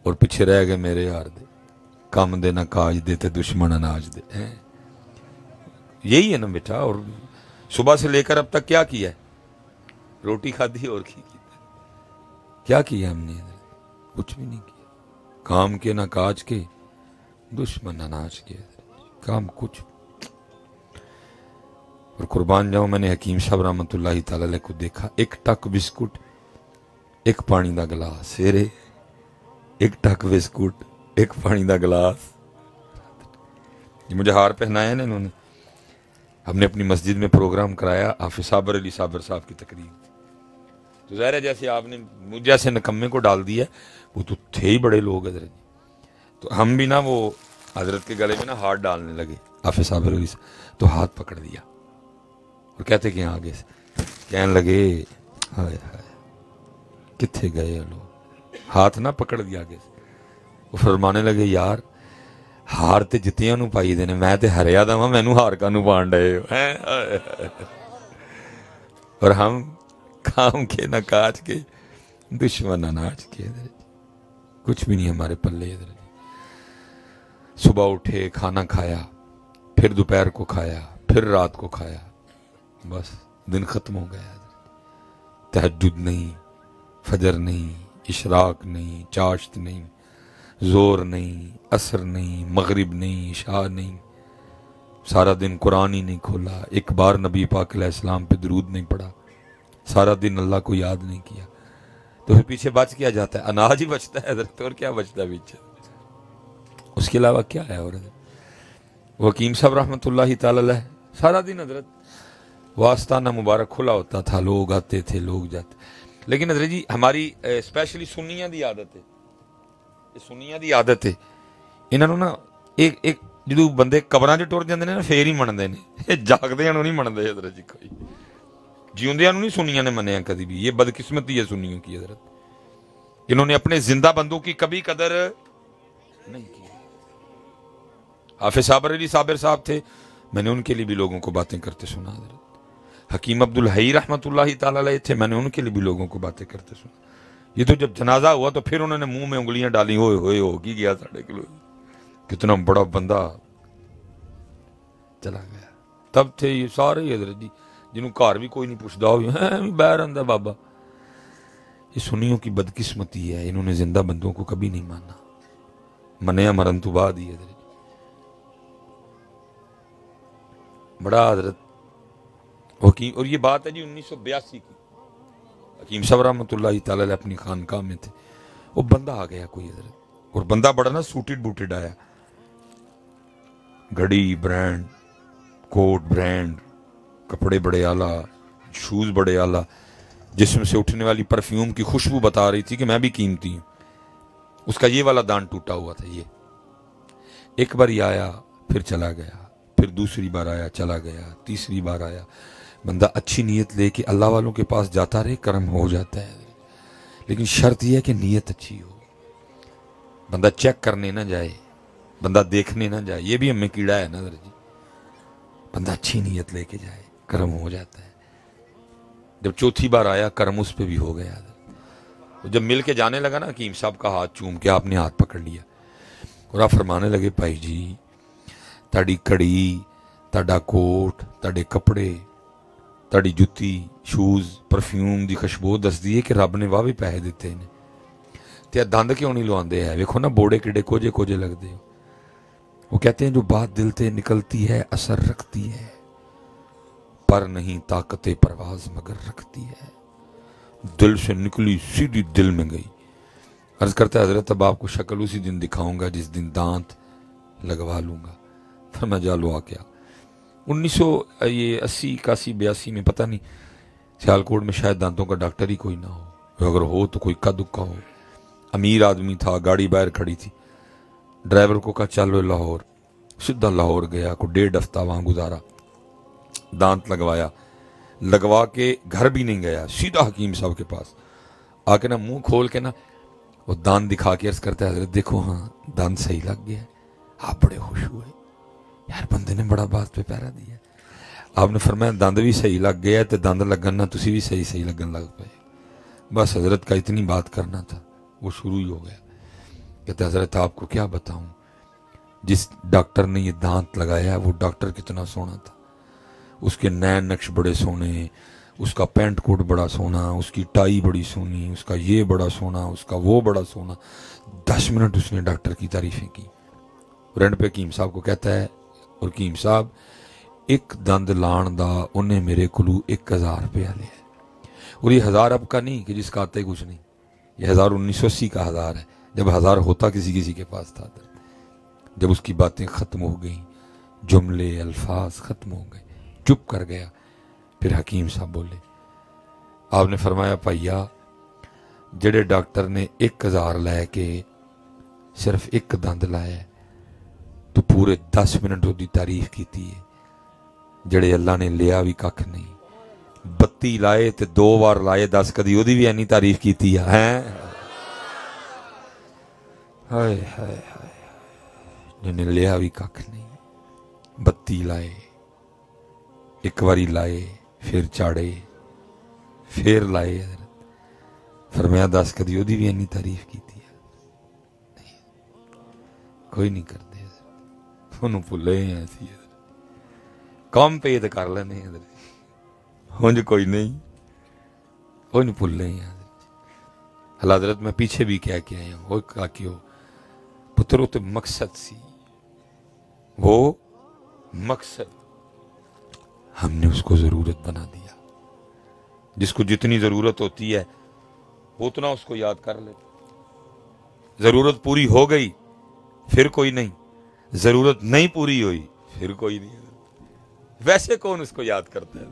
और पिछे रह गए मेरे यार दे, काम दे ना काज दे ते दुश्मन अनाज दे। यही है ना बेटा। और सुबह से लेकर अब तक क्या किया है? रोटी खाधी और क्या किया हमने? कुछ भी नहीं किया। काम के ना काज के, दुश्मन अनाज के, काम कुछ। और कुर्बान जाऊं, मैंने हकीम साहब रहमतुल्लाहि तआला अलैह को देखा, एक टक बिस्कुट, एक पानी का गिलास, सेरे एक टक बिस्कुट, एक पानी का गिलास। मुझे हार पहनाया ना इन्होंने। हमने अपनी मस्जिद में प्रोग्राम कराया, हाफिज साबर अली साबर साहब की तकरीर। तो ज़ाहिर है जैसे आपने मुझ जैसे नकम्मे को डाल दिया, वो तो थे ही बड़े लोग हजरत जी। तो हम भी ना वो हजरत के गले में ना हाथ डालने लगे, हाफिज साबर अली, तो हाथ पकड़ दिया और कहते कि आगे से कहने लगे, हाय हाय किथे गए लोग, हाथ ना पकड़ दिया आगे से। वो फरमाने लगे, यार हार तो जितिया नूं पाई देने, मैं तो हरिया दा मैनू हार कानू पाण डए हो। और हम काम के ना काज के, दुश्मन अनाज के, कुछ भी नहीं हमारे पल्ले। सुबह उठे, खाना खाया, फिर दोपहर को खाया, फिर रात को खाया, बस दिन खत्म हो गया। तहज्जुद नहीं, फजर नहीं, इशराक नहीं, चाश्त नहीं, जोर नहीं, असर नहीं, मगरिब नहीं, इशा नहीं, सारा दिन कुरान ही नहीं खोला, एक बार नबी पाक अलैहिस्सलाम पे दरूद नहीं पढ़ा, सारा दिन अल्लाह को याद नहीं किया, तो फिर पीछे बच क्या जाता है? अनाज ही बचता है हजरत, और क्या बचता है पीछे? उसके अलावा क्या है? और वकीम साहब रहमतुल्लाहि तआला अलैह सारा दिन हजरत वास्ताना मुबारक खुला होता था, लोग आते थे, लोग जाते। लेकिन हजरत जी हमारी स्पैशली सुन्नियां दी आदत है, सुन्नियां दी आदत है, इन्होंने ना एक जो बंदे कबरां च टुर जाते हैं ना फिर ही मनते हैं, जागदियां नहीं मनते हजरत जी। कोई जिउंदियां नहीं सुन्नियां ने मनिया कभी भी। ये बदकिस्मती है सुन्नियों की हजरत, इन्होंने अपने जिंदा बंदों की कभी कदर नहीं की। हाफिज साबर अली साबिर साहब थे, मैंने उनके लिए भी लोगों को बातें करते सुना हजरत। हकीम अब्दुल हई रहमतुल्लाहि तआला अलैह थे, मैंने उनके लिए भी लोगों को बातें करते सुना। ये तो जब जनाजा हुआ तो फिर उन्होंने मुंह में उंगलियां डाली, होए होगी गया 3.5 किलो, कितना बड़ा बंदा चला गया। तब थे ये सारे हजरत जी जिन्होंने घर भी कोई नहीं पुछता हो, बह रहा बाबा। ये सुन्नियों की बदकिस्मती है, इन्होंने जिंदा बंदों को कभी नहीं माना, मनिया मरन तो बाद ही हजरत। बड़ा हजरत हकीम, और ये बात है जी 1982 की, हकीम साहब रहमतुल्लाहि तआला अलैह अपनी खानकाह में थे। वो बंदा आ गया कोई हजरत, और बंदा बड़ा ना सूटेड बूटेड आया, घड़ी ब्रांड, कोट ब्रांड, कपड़े बड़े आला, शूज बड़े आला, जिसमें से उठने वाली परफ्यूम की खुशबू बता रही थी कि मैं भी कीमती हूं। उसका ये वाला दांत टूटा हुआ था। ये एक बार आया फिर चला गया, फिर दूसरी बार आया चला गया, तीसरी बार आया। बंदा अच्छी नीयत लेके अल्लाह वालों के पास जाता रहे, कर्म हो जाता है, लेकिन शर्त यह है कि नीयत अच्छी हो। बंदा चेक करने ना जाए, बंदा देखने ना जाए, ये भी हमें कीड़ा है ना जी। बंदा अच्छी नीयत लेके जाए, कर्म हो जाता है। जब चौथी बार आया, कर्म उस पर भी हो गया। तो जब मिल के जाने लगा ना, हकीम साहब का हाथ चूम के आपने हाथ पकड़ लिया और आप फरमाने लगे, भाई जी ताड़ी कड़ी, ताड़ा कोट, ताड़े कपड़े, ताड़ी जुत्ती, शूज, परफ्यूम की खुशबू दसदी है कि रब ने वाह भी पैसे दिते हैं, ते दंद क्यों नहीं लवाते है? वेखो ना बोड़े किडे कोजे कोजे लगते हो। वो कहते हैं जो बात दिल से निकलती है असर रखती है, पर नहीं ताकते परवाज मगर रखती है। दिल से निकली सीधी दिल में गई। अर्ज करता है हजरत, अब आपको शक्ल उसी दिन दिखाऊंगा जिस दिन दांत लगवा लूंगा। फिर मैं जा लो आ क्या 1980 81 82 में, पता नहीं, सियालकोट में शायद दांतों का डॉक्टर ही कोई ना हो, अगर हो तो कोई इक्का दुक्का हो। अमीर आदमी था, गाड़ी बाहर खड़ी थी, ड्राइवर को कहा चलो लाहौर। सीधा लाहौर गया, को 1.5 हफ्ता वहां गुजारा, दांत लगवाया, लगवा के घर भी नहीं गया, सीधा हकीम साहब के पास आके ना मुंह खोल के ना वो दांत दिखा के अर्ज करता है, हजरत देखो हाँ दांत सही लग गया। आप बड़े खुश हुए, यार बंदे ने बड़ा बात पे पैरा दिया। आपने फरमाया दंद भी सही लग गया, तो दंद लगन ना तुसी भी सही सही लगन लग पाए। बस हजरत का इतनी बात करना था, वो शुरू ही हो गया। कहते हजरत आपको क्या बताऊं, जिस डॉक्टर ने ये दांत लगाया है वो डॉक्टर कितना सोना था, उसके नैन नक्श बड़े सोने, उसका पैंट कोट बड़ा सोना, उसकी टाई बड़ी सोनी, उसका ये बड़ा सोना, उसका वो बड़ा सोना। 10 मिनट उसने डॉक्टर की तारीफें की। रेंड पे हकीम साहब को कहता है, और हकीम साहब एक दंद लाण दा उन्हें मेरे कोलू 1000 रुपया लिया। और ये 1000 अब का नहीं कि जिसका आता ही कुछ नहीं, ये 1980 का 1000 है, जब 1000 होता किसी किसी के पास था। जब उसकी बातें खत्म हो गई, जुमले अल्फाज खत्म हो गए, चुप कर गया। फिर हकीम साहब बोले, आपने फरमाया भैया जेड़े डॉक्टर ने 1000 लैके सिर्फ एक दंद लाया तो पूरे 10 मिनट उसकी तारीफ की है। जेड़े अल्लाह ने लिया भी कख नहीं, 32 लाए तो 2 बार लाए 10, कदी ओदी भी इन्नी तारीफ की है। हाय हाय हाय, जिन्हें लिया भी कख नहीं, 32 लाए, एक बारी लाए, फिर चाड़े, फिर लाए, फरमाया 10 कदी ओदी भी इन्नी तारीफ की है। नहीं, कोई नहीं करते, उन्होंने भुले हैं असी, कम पेद कर लेने हुंज कोई नहीं, कोई नहीं भुले हैं। हजरत मैं पीछे भी कह के आया हूं, काकियो पुत्रो तो मकसद सी, वो मकसद हमने उसको जरूरत बना दिया। जिसको जितनी जरूरत होती है वो उतना उसको याद कर ले। जरूरत पूरी हो गई फिर कोई नहीं, जरूरत नहीं पूरी हुई फिर कोई नहीं। वैसे कौन उसको याद करता है?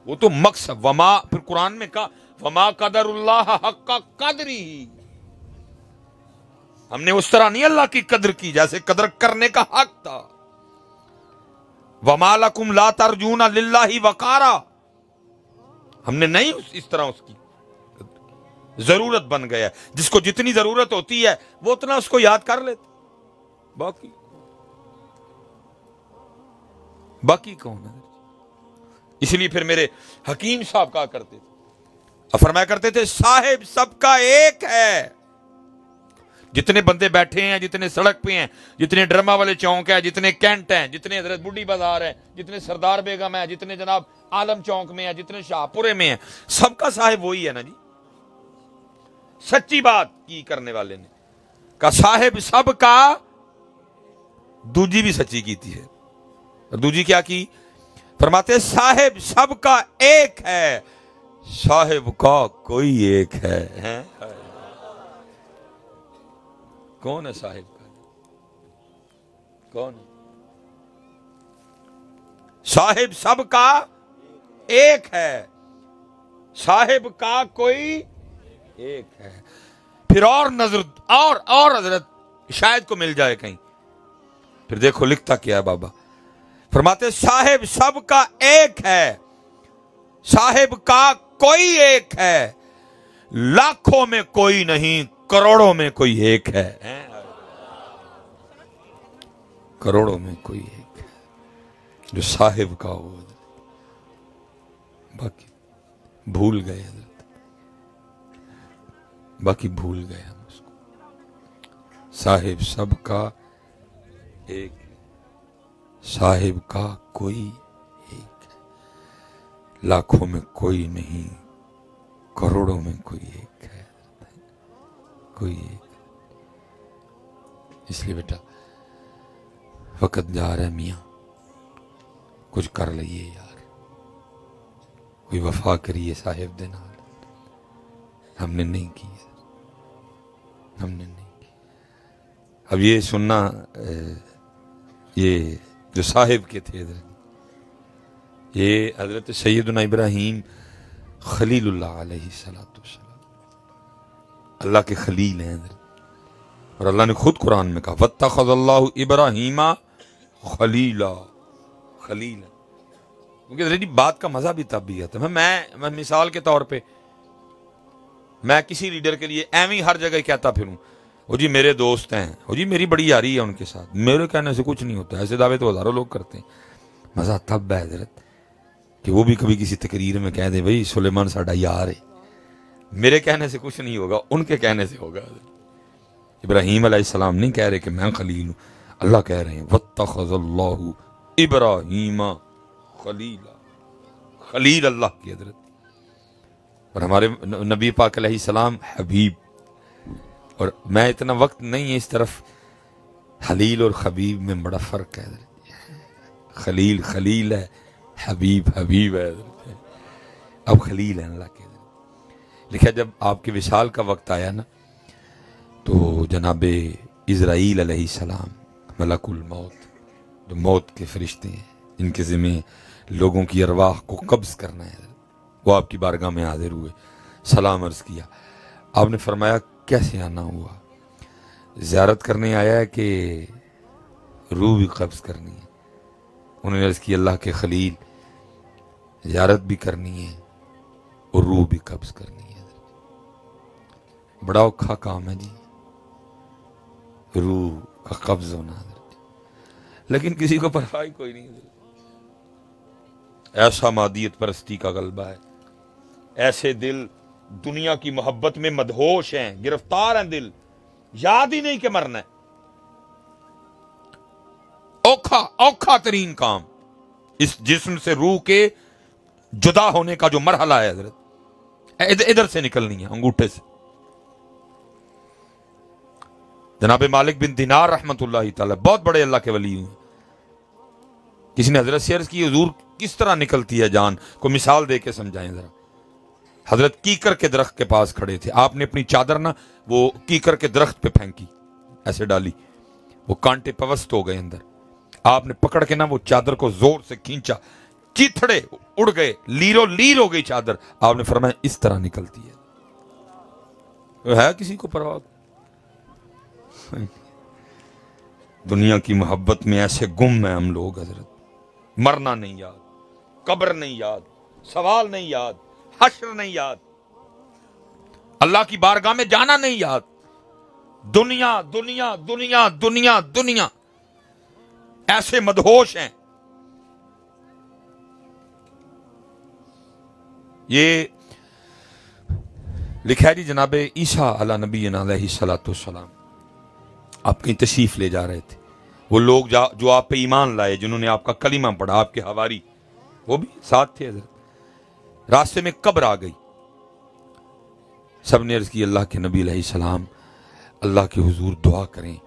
वो तो मकसद वमा, फिर कुरान में कहा वमा कदरुल्लाह हक्का कदरी, हमने उस तरह नहीं अल्लाह की कदर की जैसे कदर करने का हक था। वमा लकुम ला तर्जूना लिल्लाहि वकारा, हमने नहीं इस तरह उसकी जरूरत बन गया। जिसको जितनी जरूरत होती है वो उतना उसको याद कर लेते, बाकी कौन है? इसलिए फिर मेरे हकीम साहब कहा करते थे, फरमाया करते थे साहिब सबका एक है। जितने बंदे बैठे हैं, जितने सड़क पे हैं, जितने ड्रामा वाले चौक है, जितने कैंट हैं, जितने हजरत बुड्ढी बाजार है, जितने सरदार बेगम है, जितने जनाब आलम चौक में है, जितने शाहपुरे में है, सबका साहिब वही है ना जी। सच्ची बात की करने वाले ने कहा साहिब सबका, दूजी भी सच्ची की थी है। और दूजी क्या की? फरमाते साहिब सबका एक है, साहिब का कोई एक है? कौन है साहिब का? कौन है साहिब? सबका एक है, साहिब का कोई एक है। फिर और नजर और हजरत शायद को मिल जाए कहीं। फिर देखो लिखता क्या है बाबा, फरमाते साहिब सबका एक है, साहिब का कोई एक है, लाखों में कोई नहीं, करोड़ों में कोई एक है। करोड़ों में कोई एक है जो साहिब का हो। बाकी भूल गए हजरत, बाकी भूल गए हम उसको। साहिब सबका एक, साहिब का कोई एक है, लाखों में कोई नहीं, करोड़ों में कोई एक है, कोई एक। इसलिए बेटा वक्त जा रहा है मियाँ, कुछ कर लइए यार, कोई वफा करिए साहिब दे नाल। हमने नहीं की, हमने नहीं की। अब ये सुनना, ये जो साहिब के थे ये हजरत सैयदना इब्राहीम खलीलुल्लाह अलैहिस्सलातु वस्सलाम, अल्लाह के खलील हैं। और अल्लाह ने खुद कुरान में कहा वत्तखज़ल्लाहु इब्राहीमा खलीला, खलील। क्योंकि बात का मजा भी तब भी आता है। मैं मिसाल के तौर पे मैं किसी लीडर के लिए एवं हर जगह कहता फिरूं वो जी मेरे दोस्त हैं, वो जी मेरी बड़ी यारी है उनके साथ, मेरे कहने से कुछ नहीं होता। ऐसे दावे तो हजारों लोग करते हैं। मजा तब है हजरत कि वो भी कभी किसी तकरीर में कह दे भाई सुलेमान साडा यार है, मेरे कहने से कुछ नहीं होगा, उनके कहने से होगा। इब्राहीम अलैहिस्सलाम नहीं कह रहे कि मैं खलील हूं, अल्लाह कह रहे हैं वत्तखज़ल्लाहु इब्राहीमा खलीला, खलील अल्लाह की हजरत। और हमारे नबी पाक अलैहिस्सलाम हबीब। और मैं इतना वक्त नहीं है इस तरफ, खलील और खबीब में बड़ा फर्क है। खलील खलील है, हबीब हबीब है। अब खलील है अल्लाह के। लिखा जब आपके विशाल का वक्त आया ना, तो जनाबे इज़राइल अलैहिस्सलाम मलकुल मौत, जो मौत के फरिश्ते हैं, इनके ज़िम्मे लोगों की अरवाह को कब्ज़ करना है, वो आपकी बारगाह में हाजिर हुए, सलाम अर्ज़ किया। आपने फरमाया कैसे आना हुआ? ज़ियारत करने आया है कि रूह भी कब्ज़ करनी है? उन्होंने अर्ज़ की अल्लाह के खलील, ज़ियारत भी करनी है और रूह भी कब्ज़ करनी है। बड़ा औखा काम है जी, रूह का कब्ज़ होना। लेकिन किसी को परवाह कोई नहीं। ऐसा मादियत परस्ती का गलबा है, ऐसे दिल दुनिया की मोहब्बत में मदहोश हैं, गिरफ्तार हैं दिल, याद ही नहीं कि मरना है। औखा औखा तरीन काम इस जिस्म से रूह के जुदा होने का जो मरहला है हजरत, इधर से निकलनी है अंगूठे से। जनाब मालिक बिन दिनार रहमतुल्लाहि तआला बहुत बड़े अल्लाह के वली हुए। किसी ने हजरत से अर्ज की हुजूर किस तरह निकलती है जान, को मिसाल दे के समझाएं जरा। हजरत कीकर के दरख्त के पास खड़े थे, आपने अपनी चादर ना वो कीकर के दरख्त पे फेंकी, ऐसे डाली, वो कांटे पवस्त हो गए अंदर। आपने पकड़ के ना वो चादर को जोर से खींचा, चिथड़े उड़ गए, लीरो लीर हो गई चादर। आपने फरमाया इस तरह निकलती है। तो है किसी को परवाह? दुनिया की मोहब्बत में ऐसे गुम है हम लोग हजरत, मरना नहीं याद, कब्र नहीं याद, सवाल नहीं याद, हश्र नहीं याद, अल्लाह की बारगाह में जाना नहीं याद। दुनिया दुनिया दुनिया दुनिया दुनिया, ऐसे मदहोश हैं। ये लिखा है जी जनाबे ईसा अला नबीना अलैहिस्सलातु वस्सलाम आप कहीं तशरीफ ले जा रहे थे, वो लोग जो आप पे ईमान लाए, जिन्होंने आपका कलीमा पढ़ा, आपके हवारी, वो भी साथ थे हजरत। रास्ते में कब्र आ गई, सब ने अर्ज की अल्लाह के नबी अलैहिस्सलाम अल्लाह के हुजूर दुआ करें,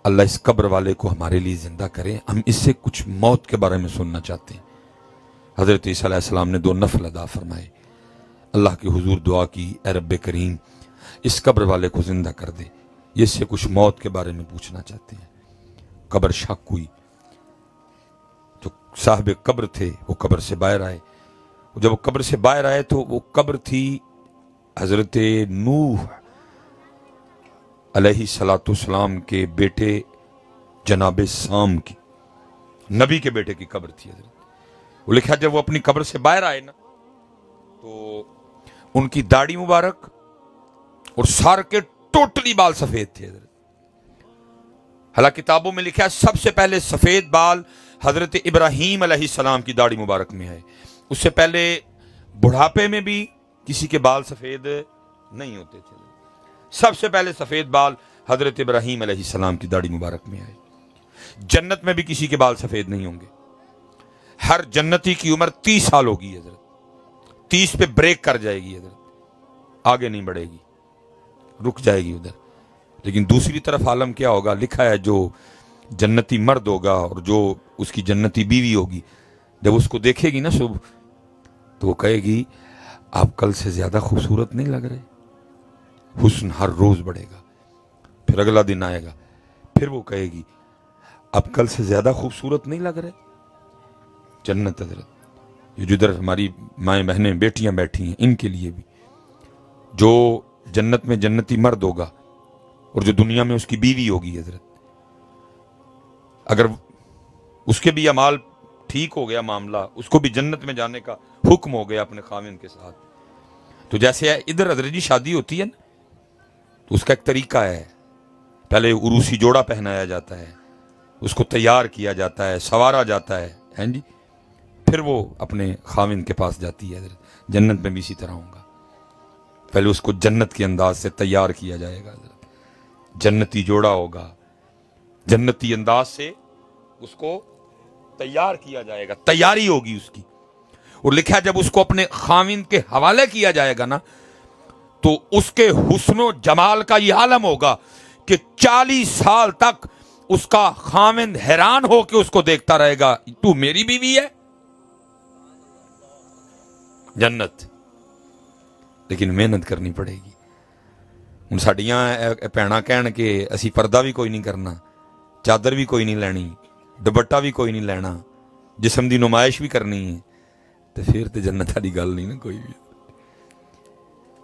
अल्लाह इस कब्र वाले को हमारे लिए जिंदा करें, हम इससे कुछ मौत के बारे में सुनना चाहते हैं। हजरत ईसा अलैहिस्सलाम ने 2 नफल अदा फरमाए, अल्लाह के हुजूर दुआ की, ए रब्बे करीम इस कब्र वाले को जिंदा कर दे, ये इससे कुछ मौत के बारे में पूछना चाहते हैं। कब्र शक हुई, जो साहिब कब्र थे वो कब्र से बाहर आए। जब वो कब्र से बाहर आए तो वो कब्र थी हजरत नूह अलैहिस्सलाम के बेटे जनाबे साम की, नबी के बेटे की कब्र थी हजरत। वो लिखा जब वो अपनी कब्र से बाहर आए ना, तो उनकी दाढ़ी मुबारक और सर के टोटली बाल सफेद थे हजरत। हालांकि किताबों में लिखा है सबसे पहले सफेद बाल हजरत इब्राहीम अलैहिस्सलाम की दाढ़ी मुबारक में आए, उससे पहले बुढ़ापे में भी किसी के बाल सफेद नहीं होते थे। सबसे पहले सफेद बाल हजरत इब्राहीम अलैहिस्सलाम की दाढ़ी मुबारक में आए। जन्नत में भी किसी के बाल सफेद नहीं होंगे। हर जन्नती की उम्र 30 साल होगी हजरत, 30 पे ब्रेक कर जाएगी हजरत, आगे नहीं बढ़ेगी, रुक जाएगी उधर। लेकिन दूसरी तरफ आलम क्या होगा, लिखा है जो जन्नती मर्द होगा और जो उसकी जन्नती बीवी होगी, जब उसको देखेगी ना सुबह, तो वो कहेगी आप कल से ज्यादा खूबसूरत नहीं लग रहे। हुस्न हर रोज बढ़ेगा। फिर अगला दिन आएगा, फिर वो कहेगी अब कल से ज्यादा खूबसूरत नहीं लग रहे। जन्नत हजरत, ये जिधर हमारी माएँ बहनें बेटियां बैठी हैं, इनके लिए भी जो जन्नत में जन्नती मर्द होगा और जो दुनिया में उसकी बीवी होगी हजरत, अगर उसके भी अमाल ठीक हो गया मामला, उसको भी जन्नत में जाने का हुक्म हो गया अपने खामिन के साथ। तो जैसे इधर हजरत जी शादी होती है ना, तो उसका एक तरीका है, पहले उरूसी जोड़ा पहनाया जाता है, उसको तैयार किया जाता है, सवारा जाता है, हैं जी, फिर वो अपने खामिन के पास जाती है। जन्नत में भी इसी तरह होगा। पहले उसको जन्नत के अंदाज से तैयार किया जाएगा, जन्नती जोड़ा होगा, जन्नती अंदाज से उसको तैयार किया जाएगा, तैयारी होगी उसकी। और लिखा जब उसको अपने खाविंद के हवाले किया जाएगा ना, तो उसके हुस्नो जमाल का यह आलम होगा कि 40 साल तक उसका खाविंद हैरान हो के उसको देखता रहेगा, तू मेरी बीवी है। जन्नत, लेकिन मेहनत करनी पड़ेगी। हुण साडियां भैणां कहण के असी पर्दा भी कोई नहीं करना, चादर भी कोई नहीं लैनी, दुपट्टा भी कोई नहीं लैना, जिस्म दी नुमाइश भी करनी है, तो फिर तो जन्नत वाली गल नहीं ना कोई भी।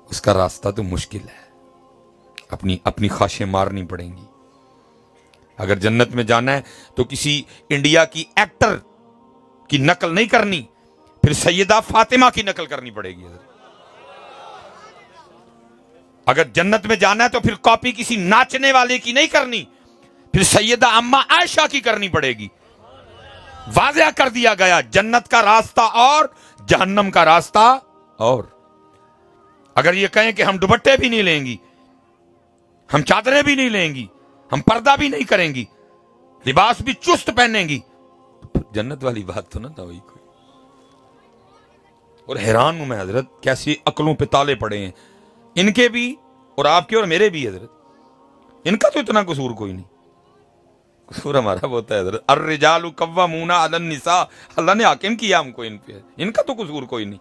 उसका रास्ता तो मुश्किल है, अपनी अपनी ख्वाहिशें मारनी पड़ेंगी। अगर जन्नत में जाना है तो किसी इंडिया की एक्टर की नकल नहीं करनी, फिर सैयदा फातिमा की नकल करनी पड़ेगी। अगर जन्नत में जाना है तो फिर कॉपी किसी नाचने वाले की नहीं करनी, फिर सैयदा अम्मा आयशा की करनी पड़ेगी। वाज़ेह कर दिया गया, जन्नत का रास्ता और जहन्नम का रास्ता और। अगर ये कहें कि हम दुपट्टे भी नहीं लेंगी, हम चादरें भी नहीं लेंगी, हम पर्दा भी नहीं करेंगी, लिबास भी चुस्त पहनेंगी, तो जन्नत वाली बात तो ना था वही कोई। और हैरान हूं मैं हजरत, कैसी अकलों पे ताले पड़े हैं इनके भी और आपके और मेरे भी हजरत। इनका तो इतना कसूर कोई नहीं, कसूर हमारा होता है हजरत। अर्रिजालु कव्वामूना अलन निसा, अल्लाह ने हाकिम किया हमको इन पे, इनका तो कसूर कोई नहीं।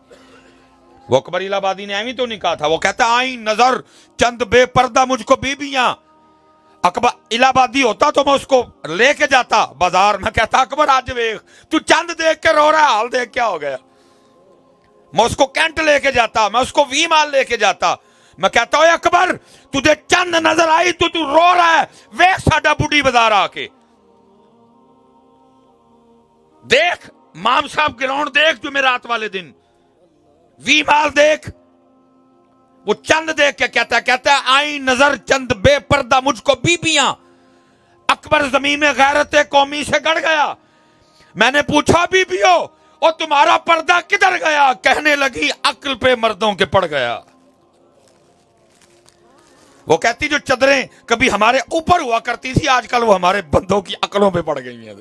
वो अकबर इलाहाबादी ने ऐवी तो नहीं कहा था, वो कहता आई नजर चंद बेपर्दा मुझको बीबियां। अकबर इलाहाबादी होता तो मैं उसको लेके जाता बाजार में, कहता अकबर आज वेख तू चंद देख के रो रहा है, हाल देख क्या हो गया। मैं उसको कैंट लेके जाता, मैं उसको वी माल लेके जाता, मैं कहता हूं अकबर तुझे चंद नजर आई तो तू रो रहा है, वेख साडा बुढ़ी बाजार आके देख, माम साहब ग्राउंड देख जो मैं रात वाले दिन वी माल देख। वो चंद देख के कहता है आई नजर चंद बेपर्दा मुझको बीबियां। अकबर जमीन में गैरत कौमी से गड़ गया। मैंने पूछा बीबियों और तुम्हारा पर्दा किधर गया, कहने लगी अक्ल पे मर्दों के पड़ गया। वो कहती जो चदरें कभी हमारे ऊपर हुआ करती थी, आजकल वो हमारे बंदों की अकलों पे पड़ गई हैं।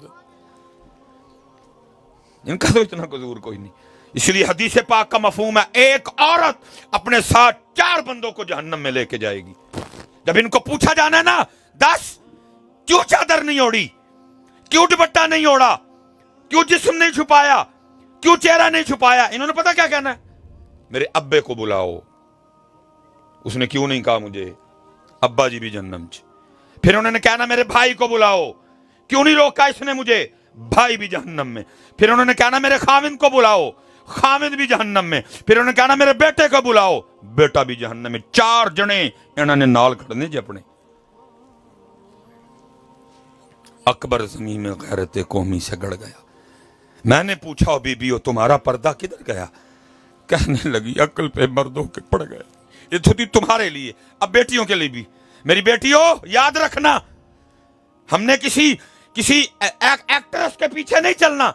इनका तो इतना कसूर कोई नहीं। इसलिए हदीस पाक का मफहूम है, एक औरत अपने साथ 4 बंदों को जहन्नम में लेके जाएगी। जब इनको पूछा जाना है ना 10 क्यों चादर नहीं ओढ़ी, क्यों दुपट्टा नहीं ओढ़ा, क्यों जिस्म नहीं छुपाया, क्यों चेहरा नहीं छुपाया, इन्होंने पता क्या कहना है, मेरे अब्बे को बुलाओ। उसने क्यों नहीं कहा मुझे, अब्बा जी भी जहन्नम च। फिर उन्होंने कहना मेरे भाई को बुलाओ, क्यों नहीं रोका इसने मुझे, भाई भी जहन्नम में। फिर उन्होंने कहना मेरे खाविंद को बुलाओ, खाविंद भी जहन्नम में। फिर उन्होंने कहना मेरे बेटे को बुलाओ, बेटा भी जहन्नम में। 4 जने इन्होंने नाल खड़ने जी अपने। अकबर जमीन में गैरत कौमी से गड़ गया। मैंने पूछा बीबी तुम्हारा पर्दा किधर गया, कहने लगी अक्ल पे मर्दों के पड़ गए। ये तो थी तुम्हारे लिए, अब बेटियों के लिए भी। मेरी बेटियों याद रखना, हमने किसी एक्ट्रेस के पीछे नहीं चलना,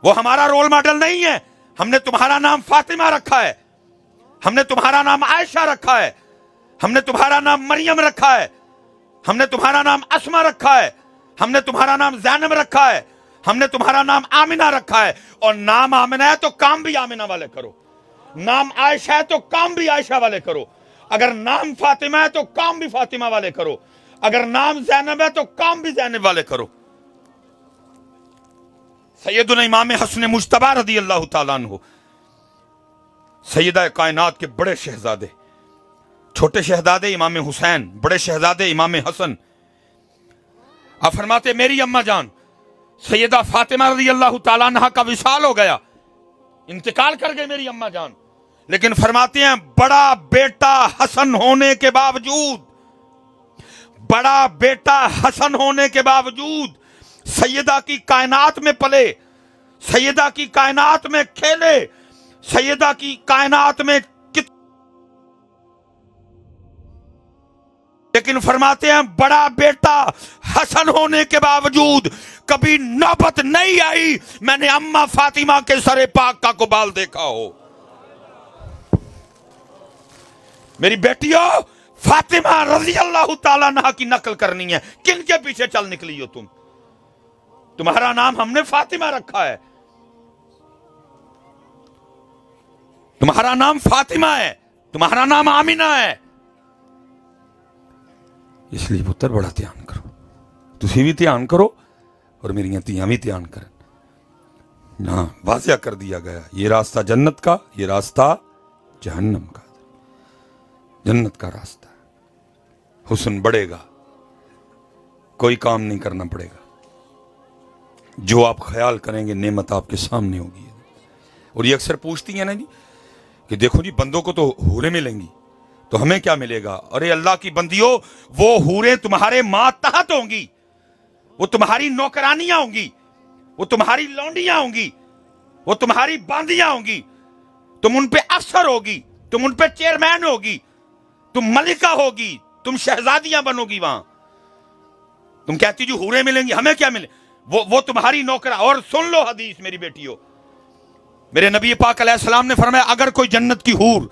वो हमारा रोल मॉडल नहीं है। हमने तुम्हारा नाम फातिमा रखा है, हमने तुम्हारा नाम आयशा रखा है, हमने तुम्हारा नाम मरियम रखा है, हमने तुम्हारा नाम अस्मा रखा है, हमने तुम्हारा नाम ज़ैनब रखा है, हमने तुम्हारा नाम आमिना रखा है। और नाम आमिना है तो काम भी आमिना वाले करो, नाम आयशा है तो काम भी आयशा वाले करो, अगर नाम फातिमा है तो काम भी फातिमा वाले करो, अगर नाम ज़ैनब है तो काम भी ज़ैनब वाले करो। सैयदुना इमाम हसन मुज्तबा रज़ी अल्लाह ताला अन्हु, सैयदा कायनात के बड़े शहजादे, छोटे शहजादे इमाम हुसैन, बड़े शहजादे इमाम हसन। आप फरमाते मेरी अम्मा जान सैयदा फातिमा रज़ी अल्लाह ताला अन्हा का विसाल हो गया, इंतकाल कर गए मेरी अम्मा जान। लेकिन फरमाते हैं बड़ा बेटा हसन होने के बावजूद, बड़ा बेटा हसन होने के बावजूद सैयदा की कायनात में पले, सैयदा की कायनात में खेले, सैयदा की कायनात में लेकिन फरमाते हैं बड़ा बेटा हसन होने के बावजूद कभी नौबत नहीं आई मैंने अम्मा फातिमा के सरे पाक का कुबाल देखा हो। मेरी बेटियों, फातिमा रजी अल्लाह ताला अन्हा की नकल करनी है। किन के पीछे चल निकली हो तुम? तुम्हारा नाम हमने फातिमा रखा है, तुम्हारा नाम फातिमा है, तुम्हारा नाम आमिना है। इसलिए पुत्र बड़ा ध्यान करो, तुसी भी ध्यान करो और मेरी तियां भी ध्यान कर। ना वाज़िया कर दिया गया, ये रास्ता जन्नत का, ये रास्ता जहन्नम का। जन्नत का रास्ता, हुस्न बढ़ेगा, कोई काम नहीं करना पड़ेगा, जो आप ख्याल करेंगे नेमत आपके सामने होगी। और ये अक्सर पूछती है ना जी कि देखो जी बंदों को तो हूरें मिलेंगी, तो हमें क्या मिलेगा? अरे अल्लाह की बंदियों, वो हूरें तुम्हारे मातहत होंगी, वो तुम्हारी नौकरानियां होंगी, वो तुम्हारी लौंडियां होंगी, वो तुम्हारी बांदियां होंगी, तुम उन पे अफसर होगी, तुम उन पे चेयरमैन होगी, तुम मलिका होगी, तुम शहजादियां बनोगी। वहां तुम कहती जो हूरें मिलेंगी, हमें क्या मिले? वो तुम्हारी नौकरा। और सुन लो हदीस मेरी बेटियों, मेरे नबी पाक अलैहिस्सलाम ने फरमाया अगर कोई जन्नत की हूर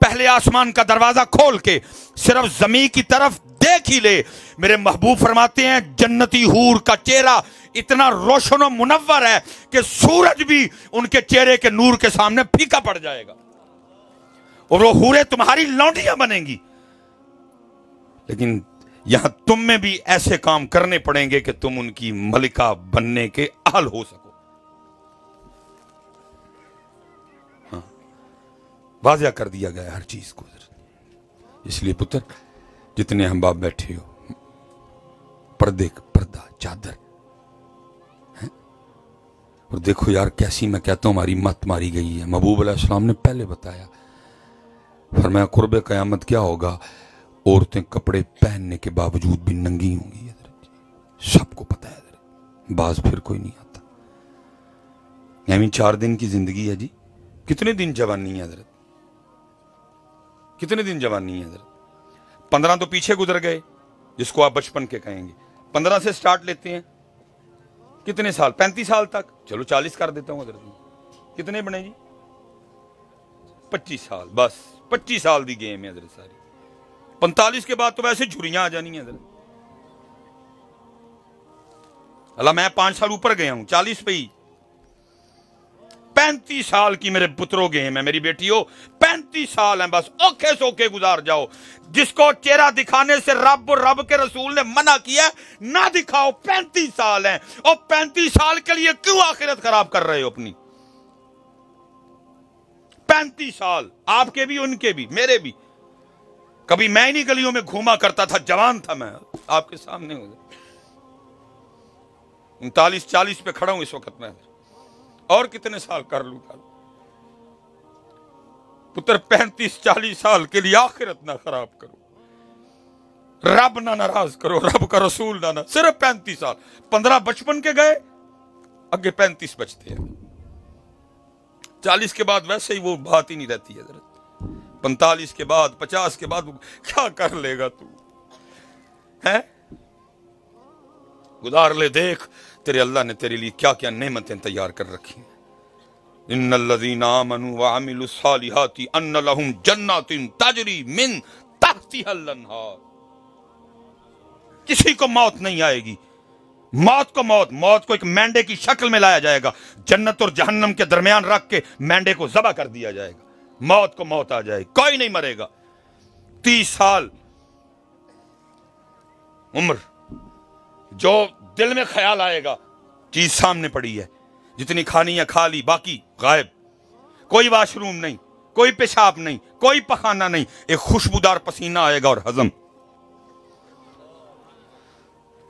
पहले आसमान का दरवाजा खोल के सिर्फ जमीन की तरफ देख ही ले, मेरे महबूब फरमाते हैं जन्नती हूर का चेहरा इतना रोशन और मुनव्वर है कि सूरज भी उनके चेहरे के नूर के सामने फीका पड़ जाएगा, और वो हूरें तुम्हारी लौंडियां बनेंगी। लेकिन यहां तुम में भी ऐसे काम करने पड़ेंगे कि तुम उनकी मलिका बनने के अहल हो सको। हाँ, वाज़िया कर दिया गया हर चीज को। इसलिए पुत्र, जितने हम बाप बैठे हो, पर्दा चादर है। और देखो यार कैसी, मैं कहता हूं हमारी मत मारी गई है। महबूब अलैहिस्सलाम ने पहले बताया, फरमाया कुर्बे क़यामत क्या होगा, औरतें कपड़े पहनने के बावजूद भी नंगी होंगी। सबको पता है, बाज फिर कोई नहीं आता। यानी 4 दिन की जिंदगी है जी, कितने दिन जवानी है हजरत, कितने दिन जवानी है हजरत? 15 तो पीछे गुजर गए, जिसको आप बचपन के कहेंगे। 15 से स्टार्ट लेते हैं, कितने साल? 35 साल तक, चलो 40 कर देता हूं हजरत। कितने बने जी? 25 साल, बस 25 साल दी गेम है हजरत सारी। 45 के बाद तो वैसे झुरियां आ जानी है हजरत। अल्लाह, मैं 5 साल ऊपर गया हूं, 40 पे ही। 35 साल की मेरे पुत्रों गेम है मेरी बेटियों, 35 साल हैं बस, औखे सोखे गुजार जाओ। जिसको चेहरा दिखाने से रब के रसूल ने मना किया, ना दिखाओ। 35 साल हैं, और 35 साल के लिए क्यों आखिरत खराब कर रहे हो अपनी? 35 साल आपके भी, उनके भी, मेरे भी। कभी मैं नहीं गलियों में घूमा करता था, जवान था मैं, आपके सामने हूं। 39-40 पे खड़ा हूं इस वक्त मैं, और कितने साल कर लूंगा पुत्र? 35-40 साल के लिए आखिरत ना खराब करो, रब ना नाराज करो, रब का रसूल ना सिर्फ 35 साल। 15 बचपन के गए, आगे 35 बचते हैं। 40 के बाद वैसे ही वो बात ही नहीं रहती है। 45 के बाद, 50 के बाद क्या कर लेगा तू, है? गुजार ले, देख तेरे अल्लाह ने तेरे लिए क्या क्या नेमतें तैयार कर रखी हैं। इन्नल्लज़ीना आमनू व अमिलुस्सालिहाति अन्न लहुम जन्नातिन तजरी मिन तहतिहल अन्हार। किसी को मौत नहीं आएगी। मौत को एक मेंढे की शक्ल में लाया जाएगा, जन्नत और जहन्नम के दरमियान रख के मेंढे को ज़बह कर दिया जाएगा। मौत को मौत आ जाएगी, कोई नहीं मरेगा। 30 साल उम्र, जो दिल में ख्याल आएगा, चीज सामने पड़ी है, जितनी खानी है खा ली, बाकी गायब। कोई वाशरूम नहीं, कोई पेशाब नहीं, कोई पखाना नहीं, एक खुशबूदार पसीना आएगा और हजम।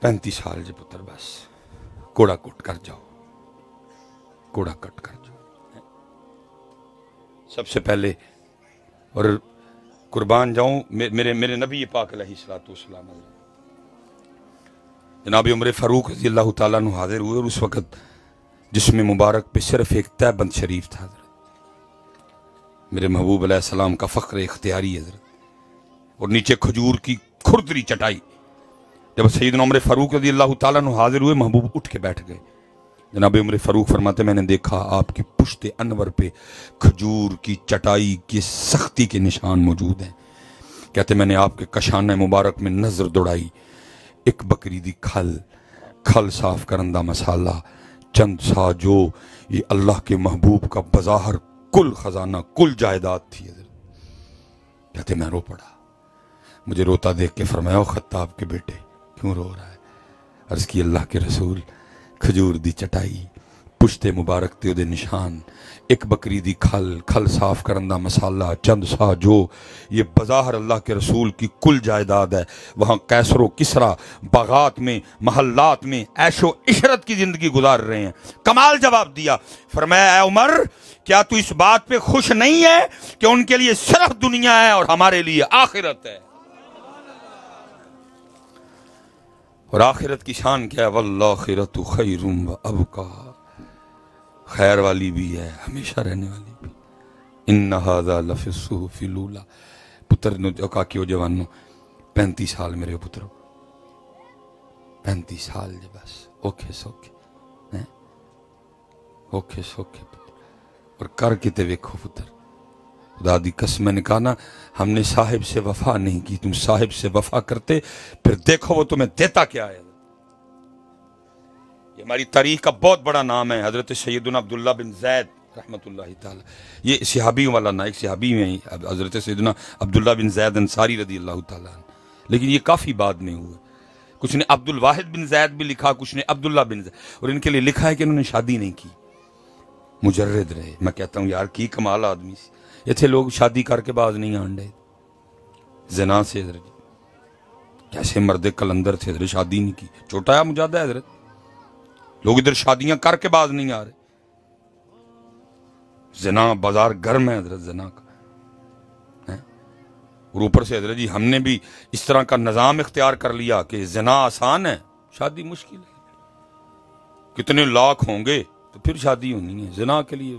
35 साल जी पुत्र, बस कूड़ा कट कर जाओ, कूड़ा कट कर जाओ सबसे पहले। और कुर्बान जाऊं, मेरे नबी पाक अलैहिस्सलातु वस्सलाम जनाब उमर फारूक रज़ी अल्लाह ताला अन्हु हाजिर हुए, और उस वक़्त जिसमें मुबारक पे सिर्फ एक तैबंद शरीफ था मेरे महबूब अलैहिस्सलाम का फ़ख्र इख्तियारी हज़रत, और नीचे खजूर की खुरदरी चटाई। जब सैयदना उमर फारूक रज़ी अल्लाह ताला अन्हु हाजिर हुए, महबूब उठ के बैठ गए। जनाब उमर फारूक फरमाते, मैंने देखा आपकी पुश्ते अनवर पे खजूर की चटाई की सख्ती के निशान मौजूद हैं। कहते मैंने आपके कशाने मुबारक में नजर दौड़ाई, एक बकरी दी खल खल साफ करन दा मसाला चंद सा जो ये अल्लाह के महबूब का बज़ाहर कुल खजाना कुल जायदाद थी। कहते मैं रो पड़ा। मुझे रोता देख के फरमाया, ओ खत्ताब के बेटे क्यों रो रहा है? अर्ज की अल्लाह के रसूल, खजूर दी चटाई पुश्ते मुबारक ते उदे निशान, एक बकरी दी खल खल साफ करन दा मसाला चंद सा जो ये बज़ाहर अल्लाह के रसूल की कुल जायदाद है। वहाँ कैसरो किसरा बागात में महल्लात में ऐशो इशरत की जिंदगी गुजार रहे हैं। कमाल जवाब दिया। फरमाया, ऐ उमर, क्या तू इस बात पे खुश नहीं है कि उनके लिए सिर्फ दुनिया है और हमारे लिए आखिरत है? और आखिरत की शान क्या है? वल्लाखिरतु खैरुम व अबका, खैर वाली भी है, हमेशा रहने वाली भी। इन्ना हाज़ा लफ़ी सुहुफ़िल ऊला। पुत्र ने जो कहा कि ओ जवानो 35 साल मेरे पुत्रो, 35 साल जे बस ओखे सोखे हैं, ओखे सोखे पुत्र, और कर किते वेखो पुत्र। खुदा दी कसम, मैंने कहा ना, हमने साहिब से वफा नहीं की, तुम साहिब से वफा करते फिर देखो वो तुम्हें देता क्या है। ये हमारी तारीख का बहुत बड़ा नाम है, हजरत सैयदना अब्दुल्ला बिन जैद रहमतुल्लाहि ताला। ये सहाबी वाला ना, एक सहाबी में ही हजरत सैयदना अब्दुल्ला बिन जैद अंसारी रदी अल्लाह ताला अन्हु, लेकिन ये काफ़ी बाद में हुआ। कुछ ने अब्दुल वाहिद बिन जैद भी लिखा, कुछ ने अब्दुल्ला बिन जैद, और इनके लिए लिखा है कि इन्होंने शादी नहीं की, मुजर्रद रहे। मैं कहता हूँ यार की कमाल आदमी से, इतने लोग शादी करके बाज नहीं आंडे जना से। हजरत कैसे मर्द कलंदर थे, हजरत शादी नहीं की, छोटा है मुजादा है हजरत। लोग इधर शादियां करके बाज नहीं आ रहे। जना बाजार गर्म है हजरत जना का है। और ऊपर से हजरत जी हमने भी इस तरह का निजाम इख्तियार कर लिया कि जना आसान है, शादी मुश्किल है। कितने लाख होंगे तो फिर शादी होनी है जना के लिए।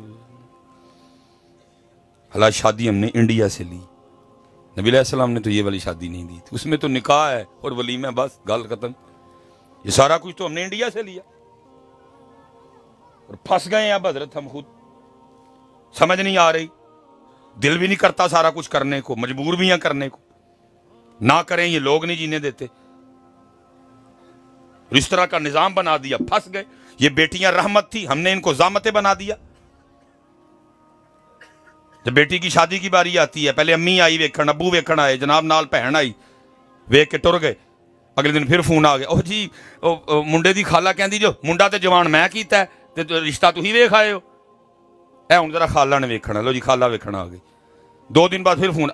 हालांकि शादी हमने इंडिया से ली, नबी अलैहि सलाम ने तो ये वाली शादी नहीं दी थी, उसमें तो निकाह है और वलीमा, बस गल खत्म। ये सारा कुछ तो हमने इंडिया से लिया और फंस गए अब हजरत हम खुद। समझ नहीं आ रही, दिल भी नहीं करता सारा कुछ करने को, मजबूर भी हैं करने को, ना करें ये लोग नहीं जीने देते। इस तरह का निजाम बना दिया, फंस गए। ये बेटियां रहमत थी, हमने इनको जामते बना दिया। जब बेटी की शादी की बारी आती है, पहले अम्मी आई वेखण, अबू वेखण आए, जनाब नाल भैन आई, वेख के टुर गए। अगले दिन फिर फोन आ गया, ओ जी ओ मुंडे दी खाला कहती जो मुंडा तो जवान मैं कीता है ते रिश्ता तुसीं वेख आए हो, ऐ हुण जरा खाला ने वेखना। लो जी खाला वेखण आ गई। 2 दिन बाद फिर फोन,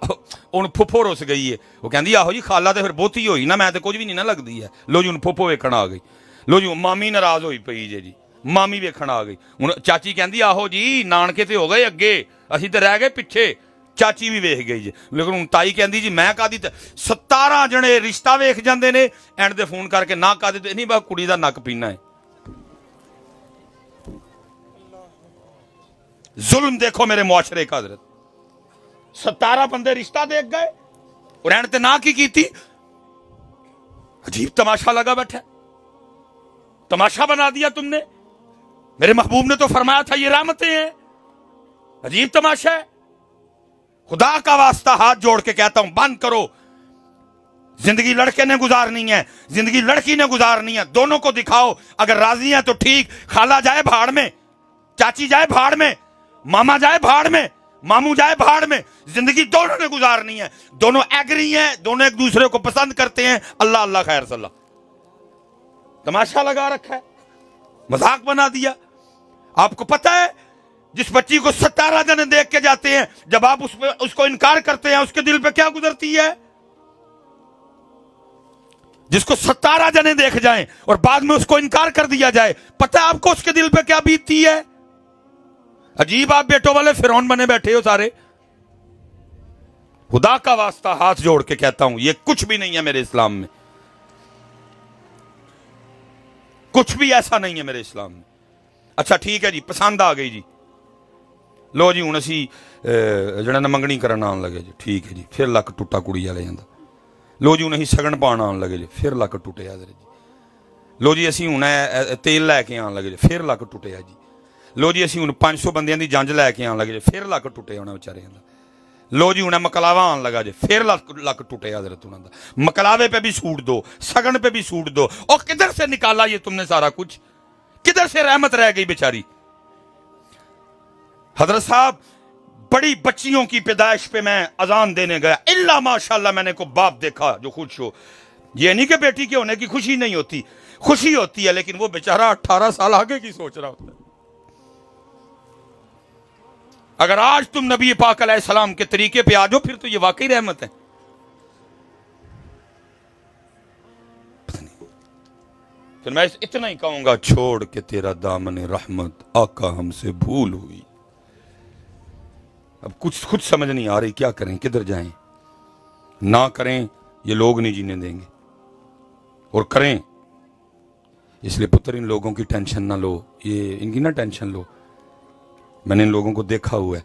हुण फुफो रुस गई है, वो कहती आहो जी खाला तो फिर बहुती होई ना, मैं तो कुछ भी नहीं ना लगती है। लो जी हुण फुफो वेखण आ गई। लो जी मामी नाराज होई पई जे जी, मामी वेखण आ गई। हुण चाची कहती आहो जी नानके ते हो गए अगे, असीं तो रह गए पिछे। चाची भी वेख गई जी, लेकिन हुण ताई कहती जी मैं कादी 17 जने रिश्ता वेख जाते ने, एंड दे फोन करके ना कादी नहीं, बस कुड़ी दा नक पीना है। जुल्म देखो मेरे मुआशरे का हजरत। 17 बंदे रिश्ता देख गए और एंड ते ना की। अजीब तमाशा लगा बैठा, तमाशा बना दिया तुमने। मेरे महबूब ने तो फरमाया था ये रहमतें हैं, अजीब तमाशा है। खुदा का वास्ता हाथ जोड़ के कहता हूं बंद करो। जिंदगी लड़के ने गुजारनी है, जिंदगी लड़की ने गुजारनी है, दोनों को दिखाओ। अगर राजी है तो ठीक, खाला जाए भाड़ में, चाची जाए भाड़ में, मामा जाए भाड़ में, मामू जाए भाड़ में, जिंदगी दोनों ने गुजारनी है। दोनों एग्री हैं, दोनों एक दूसरे को पसंद करते हैं। अल्लाह अल्लाह खैर सल्ला। तमाशा लगा रखा है, मजाक बना दिया। आपको पता है जिस बच्ची को 17 जने देख के जाते हैं, जब आप उसको इनकार करते हैं उसके दिल पे क्या गुजरती है? जिसको 17 जने देख जाएं और बाद में उसको इनकार कर दिया जाए, पता है आपको उसके दिल पे क्या बीतती है? अजीब आप बेटों वाले फिरौन बने बैठे हो सारे। खुदा का वास्ता हाथ जोड़ के कहता हूं ये कुछ भी नहीं है मेरे इस्लाम में, कुछ भी ऐसा नहीं है मेरे इस्लाम में। अच्छा ठीक है जी, पसंद आ गई जी, लो जी हुण असीं जिहड़ा ना मंगनी करन आउण लगे जी, ठीक है जी, फिर लक टुੱਟਾ कुड़ी वाले जांदा। लो जी हुण असीं सगन पाउण आउण लगे जी, फिर लक टुੱਟਿਆ जी। लो जी असीं हुण तेल लैके आउण लगे जी, फिर लक टुੱਟਿਆ जी। लो जी असीं हुण 500 बंदियां दी जंज लैके आउण लगे जी, फिर लक टुੱਟਿਆ होना बेचारे दा। लो जी उन्हें मकलावा आन लगा जे, फिर लक टूटे हजरत उन्होंने। मकलावे पे भी सूट दो, सगन पे भी सूट दो, और किधर से निकाला ये तुमने सारा कुछ? किधर से रहमत रह गई बेचारी? हजरत साहब बड़ी बच्चियों की पैदाइश पे मैं अजान देने गया, इल्ला माशाल्लाह मैंने को बाप देखा जो खुश हो। ये नहीं कि बेटी के होने की खुशी नहीं होती, खुशी होती है, लेकिन वो बेचारा 18 साल आगे की सोच रहा होता है। अगर आज तुम नबी पाक अलैहिस्सलाम के तरीके पे आ जाओ फिर तो ये वाकई रहमत है। फिर मैं इतना ही कहूंगा, छोड़ के तेरा दामन रहमत आका हमसे भूल हुई। अब कुछ खुद समझ नहीं आ रही, क्या करें, किधर जाएं? ना करें ये लोग नहीं जीने देंगे, और करें इसलिए पुत्र इन लोगों की टेंशन ना लो, ये इनकी ना टेंशन लो। मैंने इन लोगों को देखा हुआ है।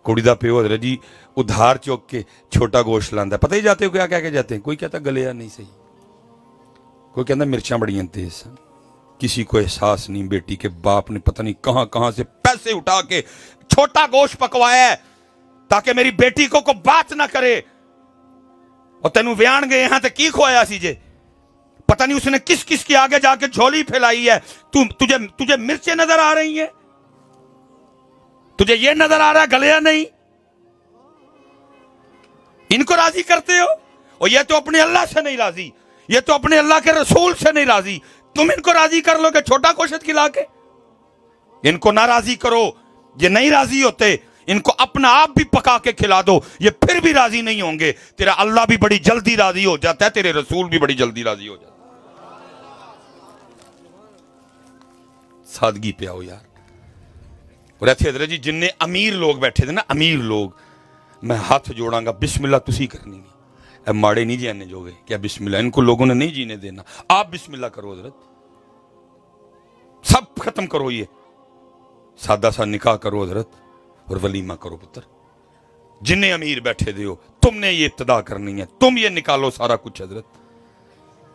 कुड़ी दा प्यो हजरत जी उधार चौक के छोटा गोश्त लांदा, पता ही जाते हो क्या क्या जाते हैं। कोई कहता गलिया नहीं सही, कोई कहता मिर्चा बड़ियां तेज सन। किसी को एहसास नहीं बेटी के बाप ने पता नहीं कहां कहां से पैसे उठा के छोटा गोश्त पकवाया है ताकि मेरी बेटी को बात ना करे। और तेनू व्यान गए यहां की खोया सी जे, पता नहीं उसने किस किस के आगे जाके झोली फैलाई है। तुझे मिर्चें नजर आ रही हैं? तुझे ये नजर आ रहा है गलिया नहीं? इनको राजी करते हो, और ये तो अपने अल्लाह से नहीं राजी, ये तो अपने अल्लाह के रसूल से नहीं राजी। तुम इनको राजी कर लोगे छोटा गोश्त खिला के? इनको ना राजी करो, ये नहीं राजी होते। इनको अपना आप भी पका के खिला दो, ये फिर भी राजी नहीं होंगे। तेरा अल्लाह भी बड़ी जल्दी राजी हो जाता है, तेरे रसूल भी बड़ी जल्दी राजी हो जाता है। सादगी पे आओ यार। और ऐसे हजरत जी जिन्ने अमीर लोग बैठे थे ना, अमीर लोग, मैं हाथ जोड़ांगा बिस्मिल्लाह तुसी करनी नहीं, माड़े नहीं जीने जोगे क्या बिस्मिल्लाह? इनको लोगों ने नहीं जीने देना, आप बिस्मिल्लाह करो हजरत, सब खत्म करो। ये सादा सा निकाह करो हजरत, और वलीमा करो पुत्र। जिन्ने अमीर बैठे दे हो तुमने ये इब्तिदा करनी है, तुम ये निकालो सारा कुछ हजरत,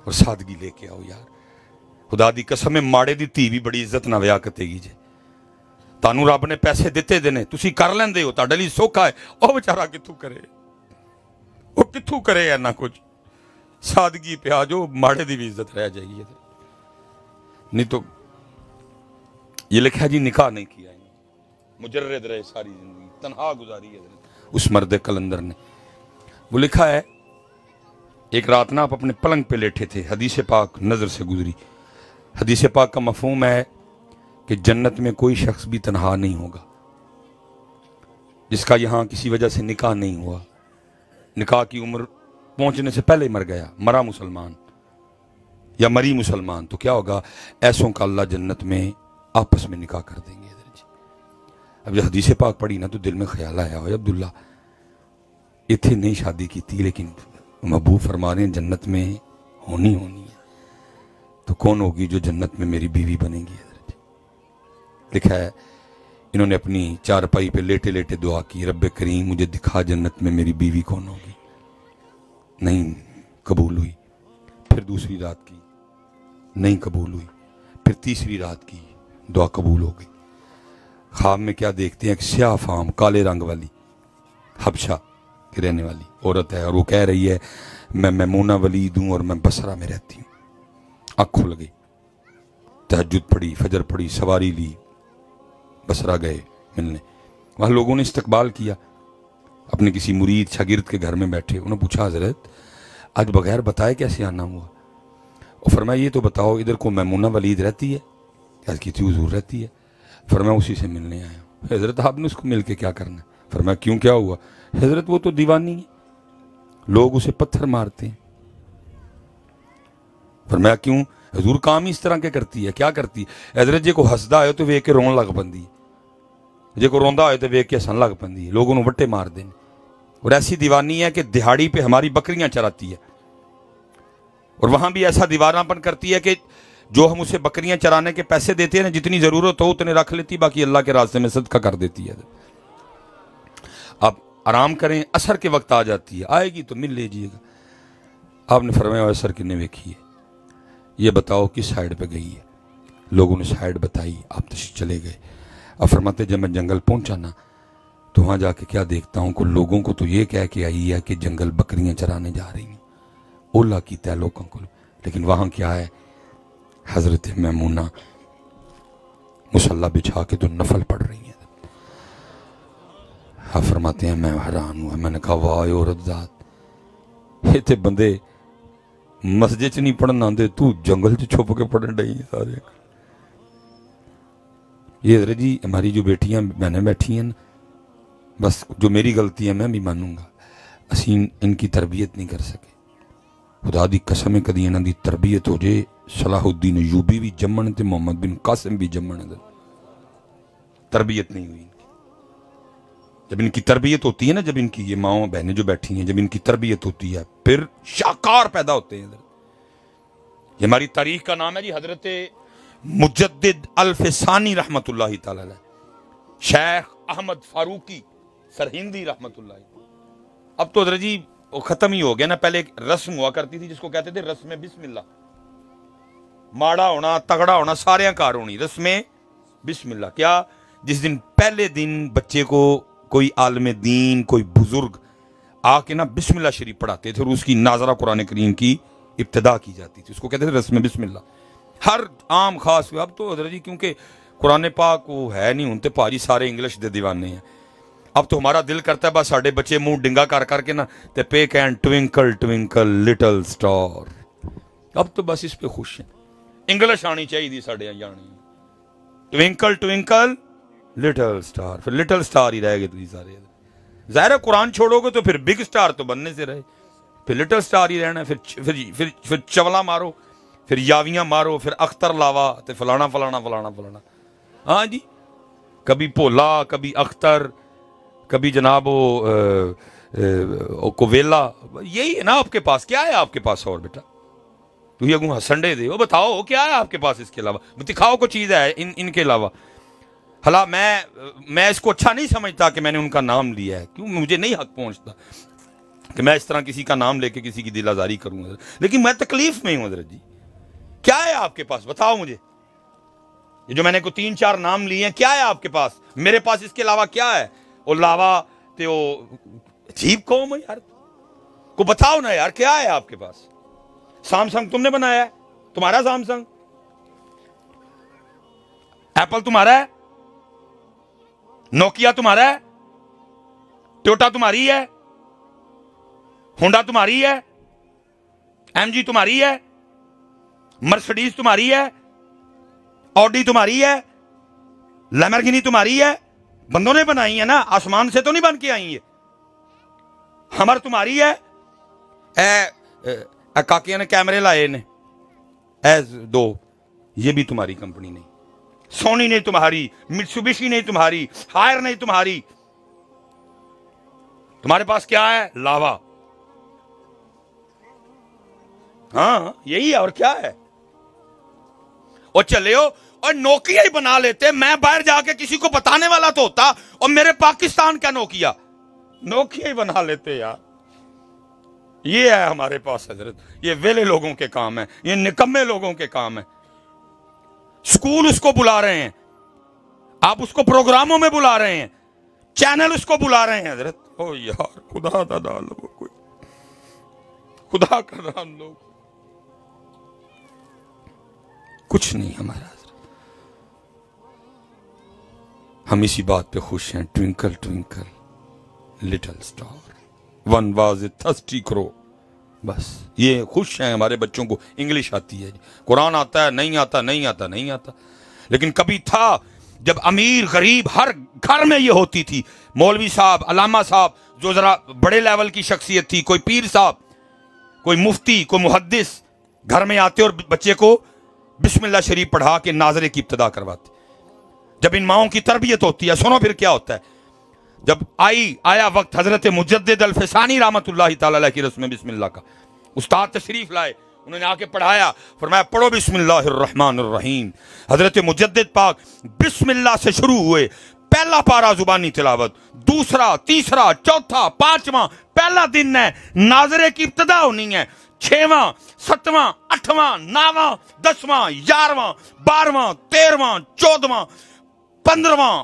और सादगी लेके आओ यार। खुदा दी कसम है माड़े दी धी भी बड़ी इज्जत ना विआह कतेगी जे। तानू रब ने पैसे दिते देने, तुसी कर लेंदे हो, तुहाडे लई सौखा है। ओ बेचारा कित्थों करे, वो कित्थों करे इन्ना कुछ? सादगी पे आ जाओ, माड़े दी भी इज्जत रह जाएगी। नहीं तो ये लिखा जी निकाह नहीं किया, मुजर्रद रहे सारी जिंदगी, तन्हा गुजारी है उस मर्द कलंदर ने। वो लिखा है एक रात ना आप अपने पलंग पे लेटे थे, हदीस पाक नजर से गुजरी। हदीस पाक का मफहूम है कि जन्नत में कोई शख्स भी तन्हा नहीं होगा जिसका यहां किसी वजह से निकाह नहीं हुआ। निकाह की उम्र पहुंचने से पहले मर गया, मरा मुसलमान या मरी मुसलमान, तो क्या होगा? ऐसों का अल्लाह जन्नत में आपस में निकाह कर देंगे। अब जब हदीस पाक पढ़ी ना तो दिल में ख्याल आया, हो अब्दुल्ला इतने नहीं शादी की थी, लेकिन महबूब फरमा रहे हैं जन्नत में होनी है, तो कौन होगी जो जन्नत में मेरी बीवी बनेगी? लिखा है इन्होंने अपनी चारपाई पे लेटे लेटे दुआ की, रब्बे करीम मुझे दिखा जन्नत में मेरी बीवी कौन होगी। नहीं कबूल हुई। फिर दूसरी रात की, नहीं कबूल हुई। फिर तीसरी रात की, दुआ कबूल हो गई। ख्वाब में क्या देखते हैं? एक स्याह फाम काले रंग वाली हबशा की रहने वाली औरत है, और वो कह रही है मैं मैमूना वलीद हूं और मैं बसरा में रहती हूं। आँख खुल गई, तहज्जुद पढ़ी, फजर पढ़ी, सवारी ली, बसरा गए मिलने। वहां लोगों ने इस्तकबाल किया, अपने किसी मुरीद शागिर्द के घर में बैठे। उन्होंने पूछा हजरत आज बगैर बताए कैसे आना हुआ? और फरमाया ये तो बताओ इधर को मैमूना वलीद रहती है? आज की थी हुजूर रहती है। फरमाया उसी से मिलने आया हूं। हजरत आपने उसको मिल के क्या करना? फरमाया क्यों, क्या हुआ? हजरत वो तो दीवानी है, लोग उसे पत्थर मारते हैं। फरमाया क्यों? हजूर काम ही इस तरह के करती है। क्या करती है? हजरत जे को हसदा है तो वेख के रोन लग पी, जे को रोंदा हो तो वेख के हसन लग पी, लोग उन्होंने वट्टे मार दें। और ऐसी दीवानी है कि दिहाड़ी पे हमारी बकरियां चराती है, और वहां भी ऐसा दीवानापन करती है कि जो हम उसे बकरियां चराने के पैसे देते हैं ना, जितनी जरूरत हो उतने रख लेती, बाकी अल्लाह के रास्ते में सदका कर देती है। आप आराम करें, असर के वक्त आ जाती है, आएगी तो मिल लीजिएगा। आपने फरमाया असर किन्ने वेखी है, ये बताओ किस साइड पे गई है? लोगों ने साइड बताई, आप तशरीफ चले गए। अब फरमाते जब मैं जंगल पहुंचा ना तो वहां जाके क्या देखता हूं कि लोगों को तो ये कह के आई है कि जंगल बकरियां चराने जा रही हैं, ओला कीता है लोगों को, लेकिन वहां क्या है, हजरत मैमूना मुसल्ला बिछा के तो नफल पढ़ रही हैं। हाँ फरमाते हैं मैं हैरान हुआ, मैंने कहा वाह औरत जात, ये थे बंदे मस्जिद च नहीं पढ़न आते, तू जंगल च छुप के पढ़न डई सारे। ये हजरत जी हमारी जो बेटियां बहनें बैठी हैं, बस जो मेरी गलती है मैं भी मानूंगा, असी इनकी तरबियत नहीं कर सके। खुदा दी कसम है कदी इन्हां दी तरबियत हो जाए, सलाहुद्दीन अयूबी भी जम्मन ते मोहम्मद बिन कासिम भी जम्मन, तरबियत नहीं हुई। जब इनकी तरबियत होती है ना, जब इनकी ये माओ बहनें जो बैठी हैं, जब इनकी तरबियत होती है फिर शाकार पैदा होते हैं। ये हमारी तारीख का नाम है जी हजरत मुजद्दिद अल फिसानी रहमतुल्लाहि तआला अलैह, शेख अहमद फारूकी सरहिंदी रहमतुल्लाहि। अब तो हजरत जी वो खत्म ही हो गया ना, पहले एक रस्म हुआ करती थी जिसको कहते थे रस्म बिस्मिल्लाह, माड़ा होना तगड़ा होना सारे कार होनी, रस्म बिस्मिल्लाह। क्या, जिस दिन पहले दिन बच्चे को कोई आलम दीन कोई बुजुर्ग आके ना बिस्मिल्लाह शरीफ पढ़ाते थे और उसकी नाजरा कुरान करीम की इब्तिदा की जाती थी, उसको कहते थे रस्म बिस्मिल्लाह। हर आम खास, अब तो हजरत जी क्योंकि कुरान पाक वो है नहीं, उनते भाजी सारे इंग्लिश दे दीवाने हैं। अब तो हमारा दिल करता है बस साढ़े बच्चे मुंह डिंगा कर करके ना ते पे can twinkle twinkle little star, अब तो बस इस पे खुश हैं। इंग्लिश आनी चाहिए साढ़े जानी, ट्विंकल ट्विंकल लिटिल स्टार, फिर लिटिल स्टार ही रह गए तुम सारे। जाहिर है कुरान छोड़ोगे तो फिर बिग स्टार तो बनने से रहे, फिर लिटिल स्टार ही रहना। फिर चवला मारो, फिर यावियां मारो, फिर अख्तर लावा, तो फलाना फलाना फलाना फलाना। हाँ जी, कभी भोला, कभी अख्तर, कभी जनाब कोवेला, यही है ना आपके पास। क्या है आपके पास और बेटा, तू ये हसंडे दे, बताओ क्या है आपके पास इसके अलावा, दिखाओ कोई चीज है इनके अलावा। हला मैं इसको अच्छा नहीं समझता कि मैंने उनका नाम लिया है, क्यों, मुझे नहीं हक पहुंचता कि मैं इस तरह किसी का नाम लेके किसी की दिल आजारी करूंगा, लेकिन मैं तकलीफ में हूं हजरत जी। क्या है आपके पास बताओ मुझे, ये जो मैंने को 3-4 नाम लिए हैं, क्या है आपके पास, मेरे पास इसके अलावा क्या है। वो लावा ते वो अजीब कौम है यार, को बताओ ना यार क्या है आपके पास। सैमसंग तुमने बनाया है, तुम्हारा सैमसंग, एप्पल तुम्हारा है, नोकिया तुम्हारा है, टोयोटा तुम्हारी है, होंडा तुम्हारी है, एमजी तुम्हारी है, मर्सिडीज तुम्हारी है, ऑडी तुम्हारी है, लैम्बोर्गिनी तुम्हारी है। बंदों ने बनाई है ना, आसमान से तो नहीं बन के आई है। हमर तुम्हारी है, काकिया ने कैमरे लाए ने दो, ये भी तुम्हारी कंपनी नहीं। सोनी नहीं तुम्हारी, मित्सुबिशी नहीं तुम्हारी, हायर नहीं तुम्हारी। तुम्हारे पास क्या है, लावा। हाँ यही है, और क्या है। और चले हो और नोकिया ही बना लेते, मैं बाहर जाके किसी को बताने वाला तो होता, और मेरे पाकिस्तान का नोकिया ही बना लेते यार। ये है हमारे पास हजरत, ये वेले लोगों के काम है, ये निकम्मे लोगों के काम है। स्कूल उसको बुला रहे हैं, आप उसको प्रोग्रामों में बुला रहे हैं, चैनल उसको बुला रहे हैं हजरत। ओ यार खुदा दादा लोगों को, खुदा का नाम लो, कुछ नहीं हमारा। हम इसी बात पे खुश हैं, twinkle twinkle little star, one was a thirsty crow, बस ये खुश हैं। हमारे बच्चों को इंग्लिश आती है, कुरान आता है, नहीं आता नहीं आता नहीं आता। लेकिन कभी था जब अमीर गरीब हर घर में ये होती थी, मौलवी साहब, अलामा साहब जो जरा बड़े लेवल की शख्सियत थी, कोई पीर साहब, कोई मुफ्ती, कोई मुहद्दिस घर में आते और बच्चे को बिस्मिल्लाह शरीफ पढ़ा के नाजरे की इब्तिदा करवाते। जब इन माओं की तरबियत होती है, सुनो फिर क्या होता है। जब आया वक्त हजरत मुजद्दिद अल फिसानी रहमतुल्लाहि तआला अलैह की रस्म बिस्मिल्लाह का, उस्ताद तशरीफ लाए, उन्होंने आके पढ़ाया, फरमाया पढ़ो बिस्मिल्लाहिर्रहमानिर्रहीम। हजरत मुजद्दिद पाक बिस्मिल्लाह से शुरू हुए, पहला पारा जुबानी तिलावत, दूसरा, तीसरा, चौथा, पांचवा, पहला दिन है नाजरे की इब्तिदा होनी है, 6वां, 7वां, 8वां, 9वां, 10वां, 11वां, 12वां, 13वां, 14वां, 15वां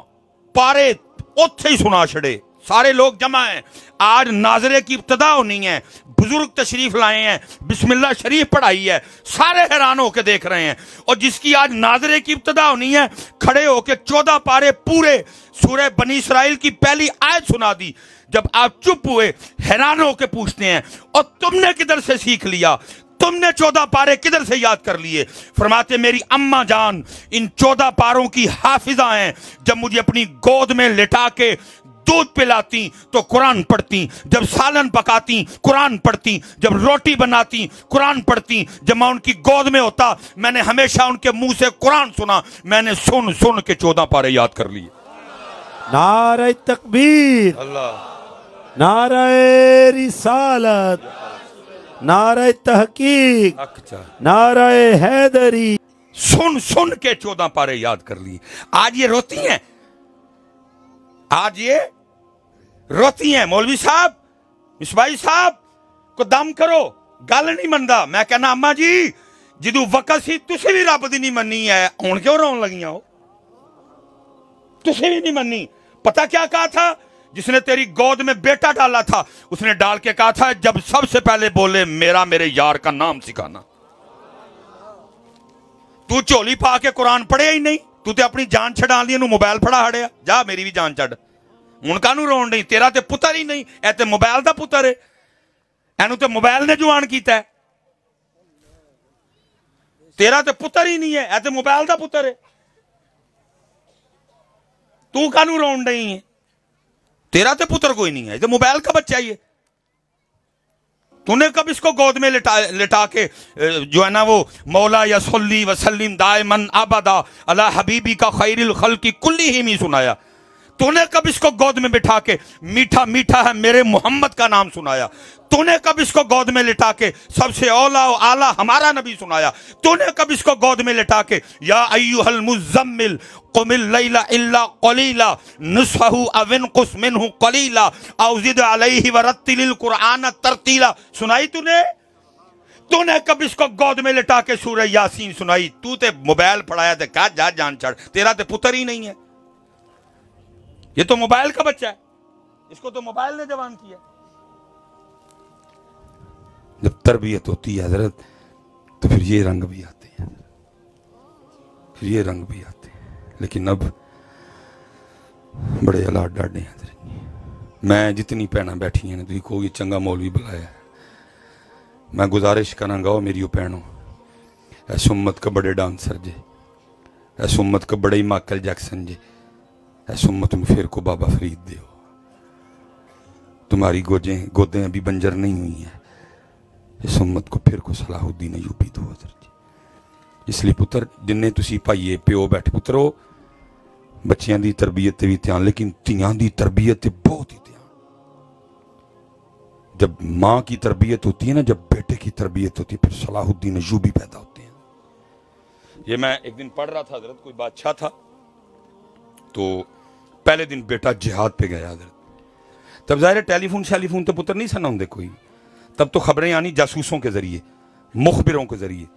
पारे उत्थे ही सुना छड़े। सारे लोग जमा हैं। आज नाजरे की इब्तदा होनी है, बुजुर्ग तशरीफ लाए हैं, बिस्मिल्लाह शरीफ पढ़ाई है, सारे हैरान होकर देख रहे हैं। और जिसकी आज नाजरे की इब्तदा होनी है, खड़े होकर 14 पारे पूरे सूरह बनी इसराइल की पहली आयत सुना दी। जब आप चुप हुए, हैरान होकर पूछते हैं और तुमने किधर से सीख लिया, तुमने 14 पारे किधर से याद कर लिए? फरमाते मेरी अम्मा जान इन 14 पारों की हाफिजा हैं। जब मुझे अपनी गोद में लिटा के दूध पिलाती तो कुरान पढ़ती, जब सालन पकाती कुरान पढ़ती, जब रोटी बनाती कुरान पढ़ती, जब मैं उनकी गोद में होता मैंने हमेशा उनके मुंह से कुरान सुना। मैंने सुन सुन के 14 पारे याद कर लिए। नारे तकबीर, अल्लाह, नारे रिसालत, नारे तहकीक, नारे हैदरी। सुन सुन के 14 पारे याद कर लिए। आज ये रोती हैं, आज ये रोती हैं। मौलवी साहब, मिसबाई साहब को दम करो, गल नहीं मनदा। मैं कहना अम्मा जी जिदू वक्त सी तुसी भी रब दी नहीं मन्नी है, हुण क्यों रोन लगियां हो? तुसी भी नहीं मन्नी। पता क्या कहा था? जिसने तेरी गोद में बेटा डाला था उसने डाल के कहा था जब सबसे पहले बोले मेरा मेरे यार का नाम सिखाना। तू झोली पा के कुरान पढ़िया ही नहीं, तू ते अपनी जान छड़ा ली, मोबाइल फड़ा हड़िया। जा मेरी भी जान छड़, हुण कानू रोन नहीं? तेरा ते पुत्र ही नहीं, ऐ ते मोबाइल दा पुत्र है, एनू ते मोबाइल ने जवान कीता है। तेरा ते पुत्र ही नहीं है, ऐ ते मोबाइल दा पुत्र है। तू कानू रोन नहीं है? तेरा तो पुत्र कोई नहीं है, तो मोबाइल का बच्चा ही है। तूने कब इसको गोद में लिटा के जो है ना वो मौला या सल्ली वसल्लिम दायमन अबदा अला हबीबी का खैरिल खल्की कुल्ली ही में सुनाया? तूने कब इसको गोद में बिठा के मीठा मीठा है मेरे मोहम्मद का नाम सुनाया? तूने कब इसको गोद में लिटा के सबसे औला आला हमारा नबी सुनाया? तूने कब इसको गोद में लिटा के या अय्युहल मुज़म्मिल क़ुमिल लैला इल्ला क़लीला निस्फ़हु अव इनक़ुस मिन्हु क़लीला औ ज़िद अलैहि वरत्तिलिल क़ुरआन तरतीला सुनाई तूने? तूने कब इसको गोद में लिटा के सूरह यासीन सुनाई? तू ते मोबाइल पढ़ाया ते कहा जा जान चढ़, तेरा ते पुत्र ही नहीं है। ये तो मोबाइल का बच्चा है, इसको तो मोबाइल ने जवान किया। जब तरबियत होती है हजरत तो फिर ये रंग भी आते हैं, फिर ये रंग भी आते हैं। लेकिन अब बड़े हालात डाढ़े हैं हजरत। मैं जितनी भैन बैठी हैं तुम कहोगे चंगा मौलवी बुलाया। मैं गुजारिश करांगा मेरी भैनों, ऐस उम्मत का बड़े डांसर जे, ऐस उम्मत का बड़े माइकल जैक्सन जे, ऐस उम्मत में फिर को बाबा फरीद दे। तुम्हारी गोदें अभी बंजर नहीं हुई हैं। इस उम्मत को फिर को सलाहुद्दीन अयूबी दो हजरत जी। इसलिए पुत्र जिन्ने तुसी भाईए प्यो बैठे पुत्रो, बच्चियां दी तरबियत ते भी ध्यान, लेकिन धियां दी तरबियत ते बहुत ही ध्यान। जब माँ की तरबियत होती है ना, जब बेटे की तरबियत होती है, फिर सलाहुद्दीन अयूबी पैदा होते हैं। ये मैं एक दिन पढ़ रहा था हजरत, कोई बादशाह था, तो पहले दिन बेटा जिहाद पे गया हजरत। तब जाहिर है टेलीफोन तो पुत्र नहीं सन होंगे कोई, तब तो खबरें आनी जासूसों के जरिए, मुखबिरों के जरिए।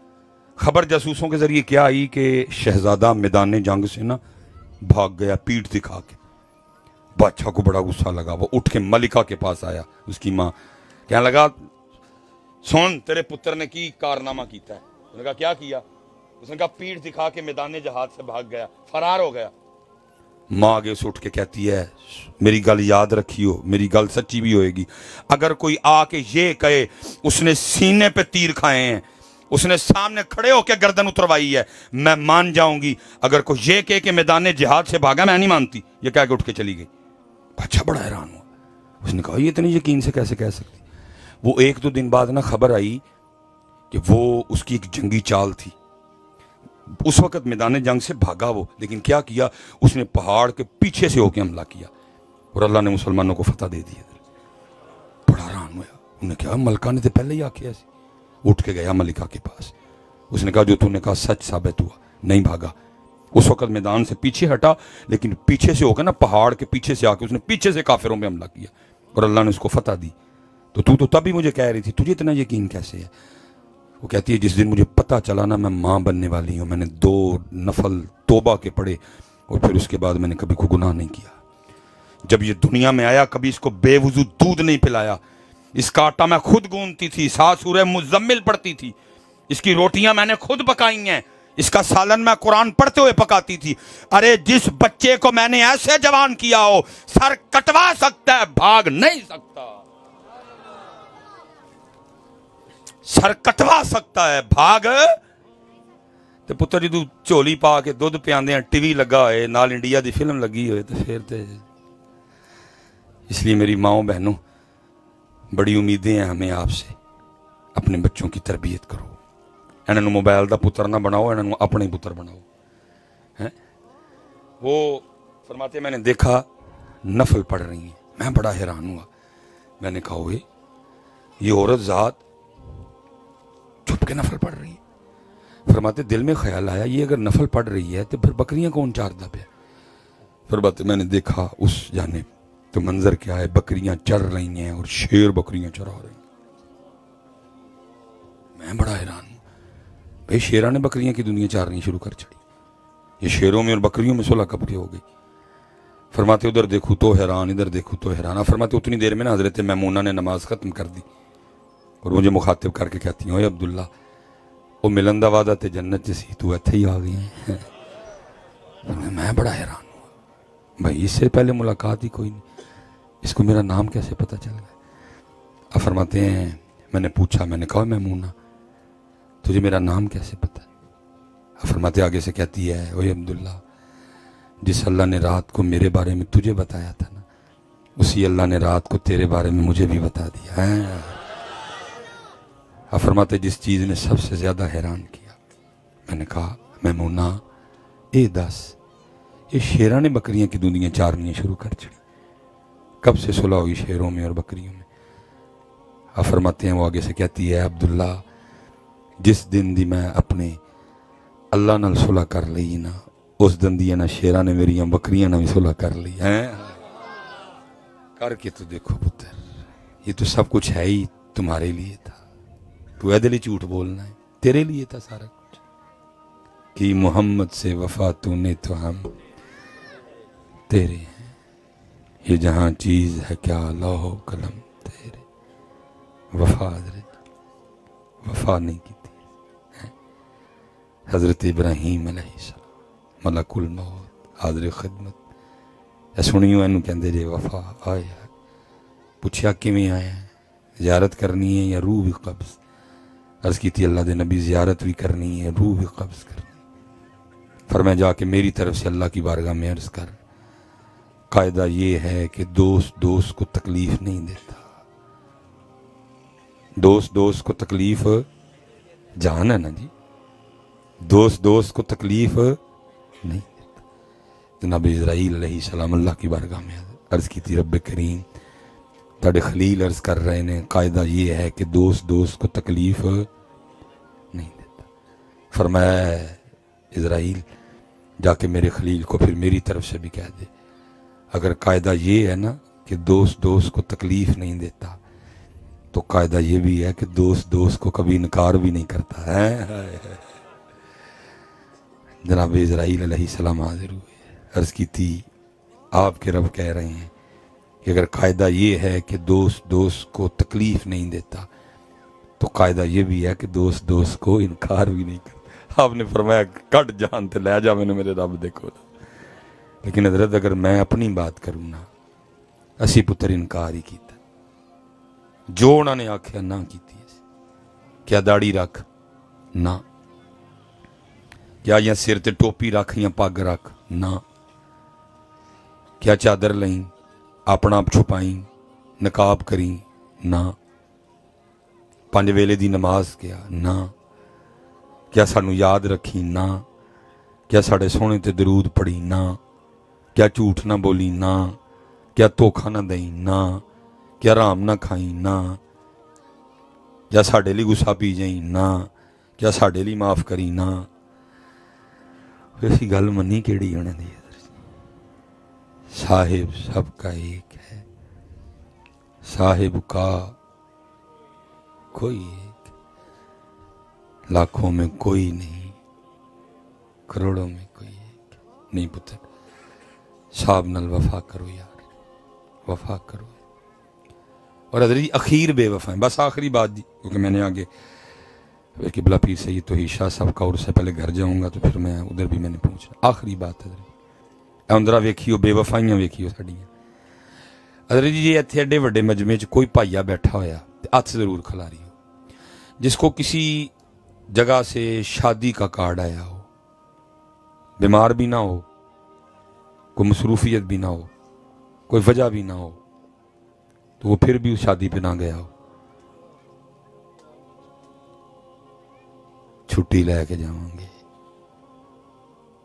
खबर जासूसों के जरिए क्या आई कि शहजादा मैदान जंग से ना भाग गया पीठ दिखा के। बादशाह को बड़ा गुस्सा लगा, वो उठ के मलिका के पास आया, उसकी माँ कहने लगा सुन तेरे पुत्र ने की कारनामा किया है। उसने कहा क्या किया? उसने कहा पीठ दिखा के मैदान जहाद से भाग गया, फरार हो गया। माँ आगे से उठ के कहती है मेरी गल याद रखियो, मेरी गल सच्ची भी होएगी। अगर कोई आके ये कहे उसने सीने पे तीर खाए हैं, उसने सामने खड़े होकर गर्दन उतरवाई है, मैं मान जाऊंगी। अगर कोई ये कहे कि मैदान जिहाद से भागा, मैं नहीं मानती। ये कह के उठ के चली गई। अच्छा बड़ा हैरान हुआ, उसने कहा ये इतनी यकीन से कैसे कह सकती? वो एक दो दिन बाद ना खबर आई कि वो उसकी एक जंगी चाल थी। उस वक्त मैदान जंग से भागा वो, लेकिन क्या किया उसने पहाड़ के पीछे से होकर हमला किया और अल्लाह ने मुसलमानों को फतह दे दिया। बड़ा हैरान हुआ, उन्होंने कहा मलका ने तो पहले ही आके ऐसे। उठ के गया मलिका के पास, उसने कहा जो तूने कहा सच साबित हुआ, नहीं भागा। उस वक्त मैदान से पीछे हटा, लेकिन पीछे से होकर ना पहाड़ के पीछे से आके उसने पीछे से काफिरों में हमला किया और अल्लाह ने उसको फतह दी। तो तू तो तभी मुझे कह रही थी, तुझे इतना यकीन कैसे है? वो कहती है जिस दिन मुझे पता चला ना मैं माँ बनने वाली हूँ, मैंने 2 नफल तौबा के पढ़े और फिर उसके बाद मैंने कभी कोई गुनाह नहीं किया। जब ये दुनिया में आया कभी इसको बेवजू दूध नहीं पिलाया। इसका आटा मैं खुद गूंथती थी, 7 सूरह मुज़म्मिल पढ़ती थी। इसकी रोटियां मैंने खुद पकाई हैं। इसका सालन मैं कुरान पढ़ते हुए पकाती थी। अरे जिस बच्चे को मैंने ऐसे जवान किया हो, सर कटवा सकता है, भाग नहीं सकता। सर कटवा सकता है, भाग। तो पुत्र जी तू झोली पा के दुध पियादे टीवी लगा होए, नाल इंडिया की फिल्म लगी होए, तो फिर तो इसलिए मेरी माओ बहनों, बड़ी उम्मीदें हैं हमें आपसे। अपने बच्चों की तरबियत करो। इन्होंने मोबाइल का पुत्र ना बनाओ, इन्होंने अपने पुत्र बनाओ। हैं वो फरमाते मैंने देखा नफल पढ़ रही है। मैं बड़ा हैरान हुआ। मैंने कहा हुए ये औरत ज़ात छुप के नफल पढ़ रही है। फरमाते दिल में ख्याल आया ये अगर नफल पढ़ रही है तो फिर बकरियां कौन चारदा पे। फरमाते मैंने देखा उस जाने तो मंजर क्या है, बकरियां चर रही हैं और शेर बकरियां चरा रही हैं। मैं बड़ा हैरान हूं भाई, शेरा ने बकरियां की दुनिया चारनी शुरू कर छड़ी। ये शेरों में और बकरियों में सुलह कब की हो गई। फरमाते उधर देखूं तो हैरान, इधर देखूं तो हैरान। फरमाते उतनी देर में ना हजरत मैमूना ने नमाज खत्म कर दी और मुझे मुखातिब करके कहती हैं, ओए अब्दुल्ला वो मिलन दा वादा ते जन्नत च सी, तू इत्थे ही आ गई है। मैं बड़ा हैरान हुआ भाई, इससे पहले मुलाकात ही कोई नहीं, इसको मेरा नाम कैसे पता चल गया। अब फरमाते हैं मैंने पूछा, मैंने कहा मैमूना तुझे मेरा नाम कैसे पता है। अब फरमाते आगे से कहती है, ओए अब्दुल्ला जिस अल्लाह ने रात को मेरे बारे में तुझे बताया था ना, उसी अल्लाह ने रात को तेरे बारे में मुझे भी बता दिया है। अब फरमाते जिस चीज़ ने सबसे ज़्यादा हैरान किया, मैंने कहा मैमूना ए दस ये शेरा ने बकरियां की दुनिया चारनी शुरू कर छड़ी, कब से सुलह हुई शेरों में और बकरियों में। अब फरमाते हैं वो आगे से कहती है, अब्दुल्ला जिस दिन दी मैं अपने अल्लाह नाल सुलह कर ली ना, उस दिन दी ना शेरा ने मेरी बकरियां ने भी सुलह कर ली है। करके तो देखो पुत्र, ये तो सब कुछ है ही तुम्हारे लिए था, तू ऐदे लिए झूठ बोलना है, तेरे लिए था सारा कुछ। कि मोहम्मद से वफा तूने तो हम तेरे हैं, ये जहां चीज है क्या लौहो कलम तेरे। वफा वफा नहीं की थी। हजरत इब्राहीम अलैहिस्सलाम मलकुल मौत हाज़िर खिदमत सुनियो इनू कहंदे जे वफा आया। पूछा किवें आया, ज़ियारत करनी है या रूह भी कब्ज़। अर्ज़ की थी अल्लाह दे नबी ज़ियारत भी करनी है, रूह भी कब्ज़ करनी। फरमाया जाके मेरी तरफ से अल्लाह की बारगाह में अर्ज़ कर, कायदा ये है कि दोस्त दोस्त को तकलीफ नहीं देता। दोस्त दोस्त को तकलीफ जान है ना जी, दोस्त दोस्त को तकलीफ नहीं देता। जनाब इज़राइल अलैहिस्सलाम अल्लाह की बारगाह में अर्ज़ की थी, रब करीम ताड़े खलील अर्ज़ कर रहे ने, कायदा ये है कि दोस्त दोस्त को तकलीफ नहीं देता। फरमाया इज़राइल जाके मेरे खलील को फिर मेरी तरफ से भी कह दे, अगर कायदा ये है ना कि दोस्त दोस्त को तकलीफ नहीं देता, तो कायदा ये भी है कि दोस्त दोस्त को कभी इनकार भी नहीं करता है। जनाब इज़राइल अलैहिस्सलाम हाजिर हुए, अर्ज़ की थी आपके रब कह रहे हैं कि अगर कायदा ये है कि दोस्त दोस्त को तकलीफ नहीं देता, तो कायदा ये भी है कि दोस्त दोस्त को इनकार भी नहीं करता। आपने फरमाया कट जान ते लै जा मैंने मेरे रब देखो। लेकिन हजरत अगर मैं अपनी बात करूँ ना, असी पुत्र इनकार ही किया, जो उन्होंने आख्या ना की। क्या दाढ़ी रख ना, क्या या सिर ते टोपी रख या पग रख ना, क्या चादर लई अपना आप छुपाई नकाब करी ना, 5 वेले दी नमाज क्या ना, क्या सानू याद रखी ना, क्या साढ़े सोने ते दरूद पढ़ी ना, क्या झूठ ना बोली ना, क्या धोखा ना दई ना, क्या राम ना खाई ना, क्या साढ़े लिए गुस्सा पी जाई ना, क्या साढ़े लिए माफ करी ना। ऐसी गल मनी केड़ी होने दी, साहिब सबका एक है, साहिब का कोई एक, लाखों में कोई नहीं, करोड़ों में कोई एक नहीं। पुत्र साहब नल वफा करो यार, वफा करो। और हज़रत जी अखीर बेवफा है। बस आखिरी बात जी, क्योंकि मैंने आगे किबला पीर सैयद तौहीद शाह साहब का, और उससे पहले घर जाऊँगा तो फिर मैं उधर भी मैंने पहुँचना। आखिरी बात है अंदरा वेखियो बेवफाइयाँ वेखियो साड़ियाँ। हज़रत जी इत्थे एडे वड्डे मजमे च कोई भाईया बैठा होया तो हथ जरूर खिलारी हो, जिसको किसी जगह से शादी का कार्ड आया हो, बीमार भी ना हो, कोई मसरूफियत भी ना हो, कोई वजह भी ना हो, तो वो फिर भी उस शादी पे ना गया हो, छुट्टी लैके जावांगे।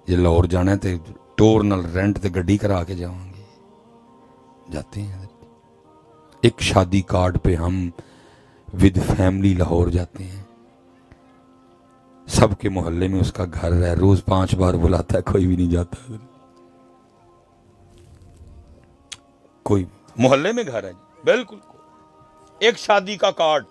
जे लाहौर जाना है तो टोर नाल रेंट ते गड्डी करा के जावांगे, जाते हैं। एक शादी कार्ड पे हम विद फैमिली लाहौर जाते हैं। सबके मोहल्ले में उसका घर है, रोज 5 बार बुलाता है, कोई भी नहीं जाता। कोई मोहल्ले में घर है बिल्कुल। एक शादी का कार्ड,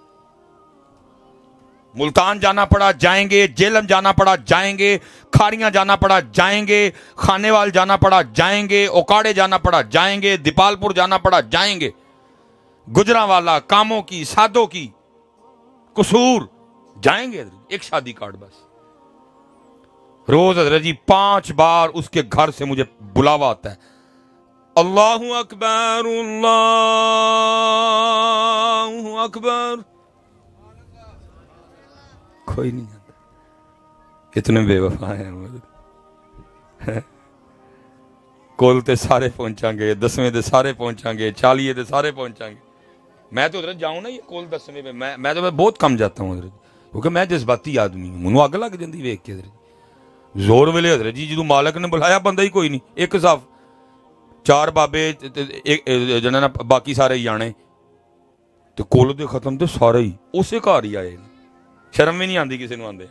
मुल्तान जाना पड़ा जाएंगे, जेलम जाना पड़ा जाएंगे, खारियां जाना पड़ा जाएंगे, खानेवाल जाना पड़ा जाएंगे, ओकाड़े जाना पड़ा जाएंगे, दीपालपुर जाना पड़ा जाएंगे, गुजरांवाला, कामों की, सादों की, कसूर जाएंगे। एक शादी कार्ड बस। रोज हज़रत जी 5 बार उसके घर से मुझे बुलावा आता है, अल्लाहु अकबर अल्लाहु अकबर। कोई नहीं आता। कितने बेवफा हैं। कोल ते सारे पहुंचांगे, 10वें ते सारे पहुंचांगे, 40 ते सारे पहुंचांगे। मैं तो उधर जाऊं ना, ये कोल 10वें में मैं तो बहुत कम जाता हूँ उधर, क्योंकि मैं जज्बाती आदमी हूँ। मैनू अग लग जाती वेख के। जोर वेले हज़रत जी जो मालक ने बुलाया बंदा ही कोई नहीं, एक साफ 4 बाबे जना बाकी सारे ही आने, तो कोल दे खत्म तो सारे ही उसे घर ही आए। शर्म भी नहीं आती किसी को आंदे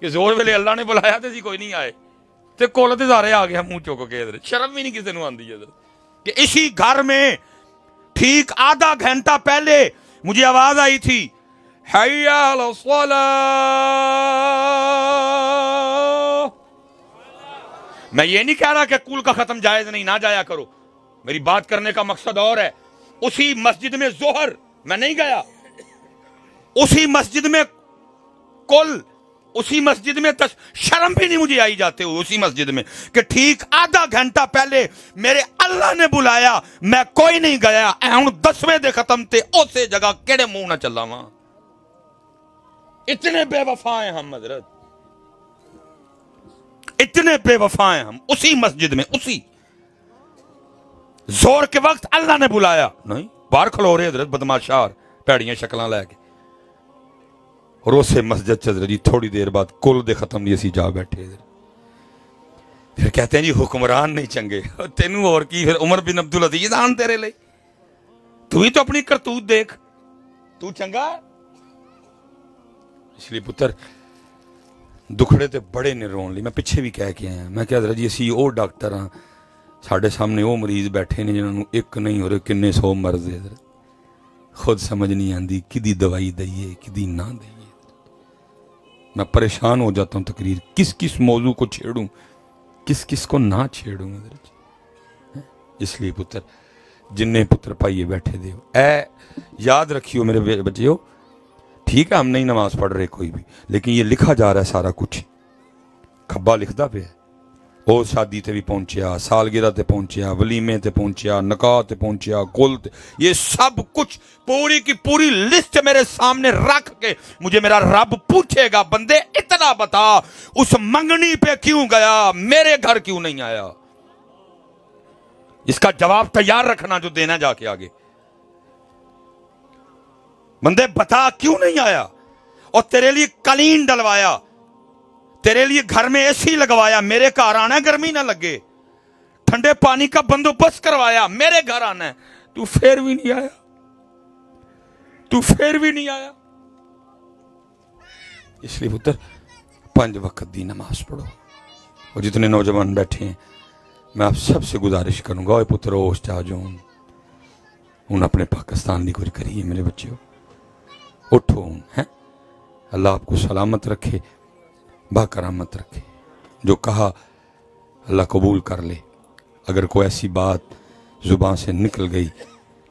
कि जोर वेले अल्लाह ने बुलाया तो कोई नहीं आए, तो कोल ते सारे आ गया मुंह चुक के। शर्म भी नहीं किसी को आती कि इसी घर में ठीक आधा घंटा पहले मुझे आवाज आई थी, हैया अला सलाह। मैं ये नहीं कह रहा कि कुल का खत्म जायज नहीं, ना जाया करो, मेरी बात करने का मकसद और है। उसी मस्जिद में जोहर मैं नहीं गया, उसी मस्जिद में कुल, उसी मस्जिद में शर्म भी नहीं मुझे आई जाते हुए उसी मस्जिद में कि ठीक आधा घंटा पहले मेरे अल्लाह ने बुलाया, मैं कोई नहीं गया। हूं 10वें दे खत्म थे उसे जगह केड़े मुंह ना चला वहां। इतने बेवफा हैं हम हजरत, इतने बेवफा हैं हम। उसी मस्जिद में, उसी जोर के वक्त अल्लाह ने बुलाया नहीं, बाहर खलो रहे हजरत बदमाशार भैड़ियां शक्लां लैके, और उसे मस्जिद च जी थोड़ी देर बाद कुल दे खत्म जी असी जा बैठे। फिर कहते हैं जी हुक्मरान नहीं चंगे। तेनू और की, फिर उमर बिन अब्दुल अजीज आन तेरे लिए, तू ही तो अपनी करतूत देख, तू चंगा। इसलिए पुत्र दुखड़े ते बड़े ने रोन ली। मैं पिछे भी कह के आया, मैं क्या जी असी वो डॉक्टर हाँ, साढ़े सामने वो मरीज बैठे ने जिन्होंने एक नहीं हो रहे किन्ने 100 मर्ज है। खुद समझ नहीं आती किदी दवाई दईए किदी ना दईए। मैं परेशान हो जाता हूँ तकरीर, किस किस मौजू को छेड़ूं, किस किस को ना छेड़ूं। इसलिए पुत्र जिन्ने पुत्र पाइए बैठे दे, ऐ याद रखियो मेरे बच्चियों, ठीक है हम नहीं नमाज पढ़ रहे कोई भी, लेकिन ये लिखा जा रहा है सारा कुछ, खब्बा लिखता पे है। ਉਹ शादी ते भी पहुंचया, सालगिरह ते पहुंचया, वलीमे ते पहुंचया, नकाह ते पहुंचया, कुल ते, ये सब कुछ पूरी की पूरी लिस्ट मेरे सामने रख के मुझे मेरा रब पूछेगा, बंदे इतना बता उस मंगनी पे क्यों गया, मेरे घर क्यों नहीं आया। इसका जवाब तैयार रखना जो देना जाके आगे। बंदे बता क्यों नहीं आया, और तेरे लिए कलीन डलवाया, तेरे लिए घर में एसी लगवाया, मेरे घर आना है गर्मी ना लगे, ठंडे पानी का बंदोबस्त करवाया, मेरे घर आना है, तू फिर भी नहीं आया, तू फिर भी नहीं आया। इसलिए पुत्र 5 वक्त दी नमाज पढ़ो। और जितने नौजवान बैठे हैं मैं आप सबसे गुजारिश करूंगा, ओए पुत्र होश च आ जाओ, हूं अपने पाकिस्तान की कुछ करिए मेरे बच्चों, उठो हूं है। अल्लाह आपको सलामत रखे, बाकरामत रखे। जो कहा अल्लाह कबूल कर ले। अगर कोई ऐसी बात जुबान से निकल गई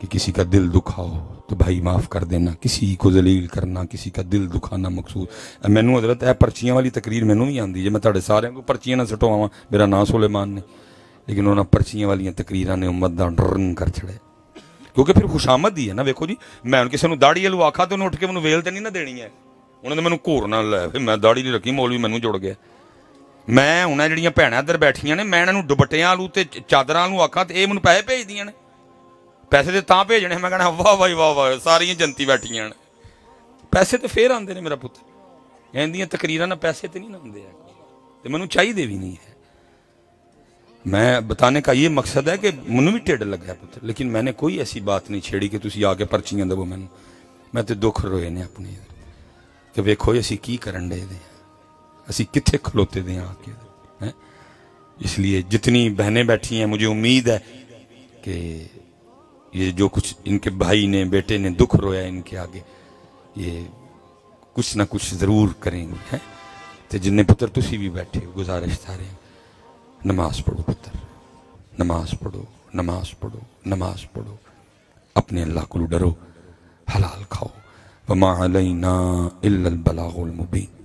कि किसी का दिल दुखाओ तो भाई माफ़ कर देना, किसी को जलील करना, किसी का दिल दुखाना मकसूद। मैनू हजरत है पर्चियां वाली तकरीर मैनू भी आती, जो मैं तुहाडे सारिਆਂ को पर्चियां ना सटवावां, मेरा नाम सुलेमान ने, लेकिन उन्होंने पर्चियां वाली तकरीरां ने उम्मत का डरन कर छड़े, क्योंकि फिर खुशामद ही है ना। वेखो जी, मैं हुण किसी नूं दाड़ी वालू आखा तो उन्हें उठ के मैनू वेल तो नहीं ना देनी है, उन्होंने मैनू घोर ना लै फिर मैं दाड़ी नहीं रखी, मौलवी मैनू जुड़ गया। मैं हुण जिहड़ियां भैणां इधर बैठियां ने, मैं इन्हां नूं दुपट्टियां वालू ते चादरां वालू आखा तो ये मैनू पैसे भेजदियां ने, पैसे तो तां भेजने, मैं कहना वाह भाई वाह वाह सारियां जनती बैठियां ने, पैसे तो फिर आते हैं मेरा पुत्र। इहदियां तकरीरां ना पैसे तो नहीं आते तो मैनू चाहिए भी नहीं है। मैं बताने का ये मकसद है कि मैनू भी ढिड लगा पुत्र, लेकिन मैंने कोई ऐसी बात नहीं छेड़ी कि तुसीं आके पर्चियां दवो मैनू। मैं तो दुख रोए ने अपने कि वेखो असीं की करन डे दे, असीं कित्थे खलोते दे आके हैं। इसलिए जितनी बहनें बैठी हैं, मुझे उम्मीद है कि ये जो कुछ इनके भाई ने बेटे ने दुख रोया इनके आगे, ये कुछ ना कुछ ज़रूर करेंगे हैं। तो जिन्ने पुत्र तुसी भी बैठे हो, गुजारिश थारे नमाज पढ़ो पुत्र, नमाज पढ़ो, नमाज पढ़ो, नमाज पढ़ो, अपने अल्लाह को डरो, हलाल खाओ। वमा अलैना इल्लल बलागुल मुबीन।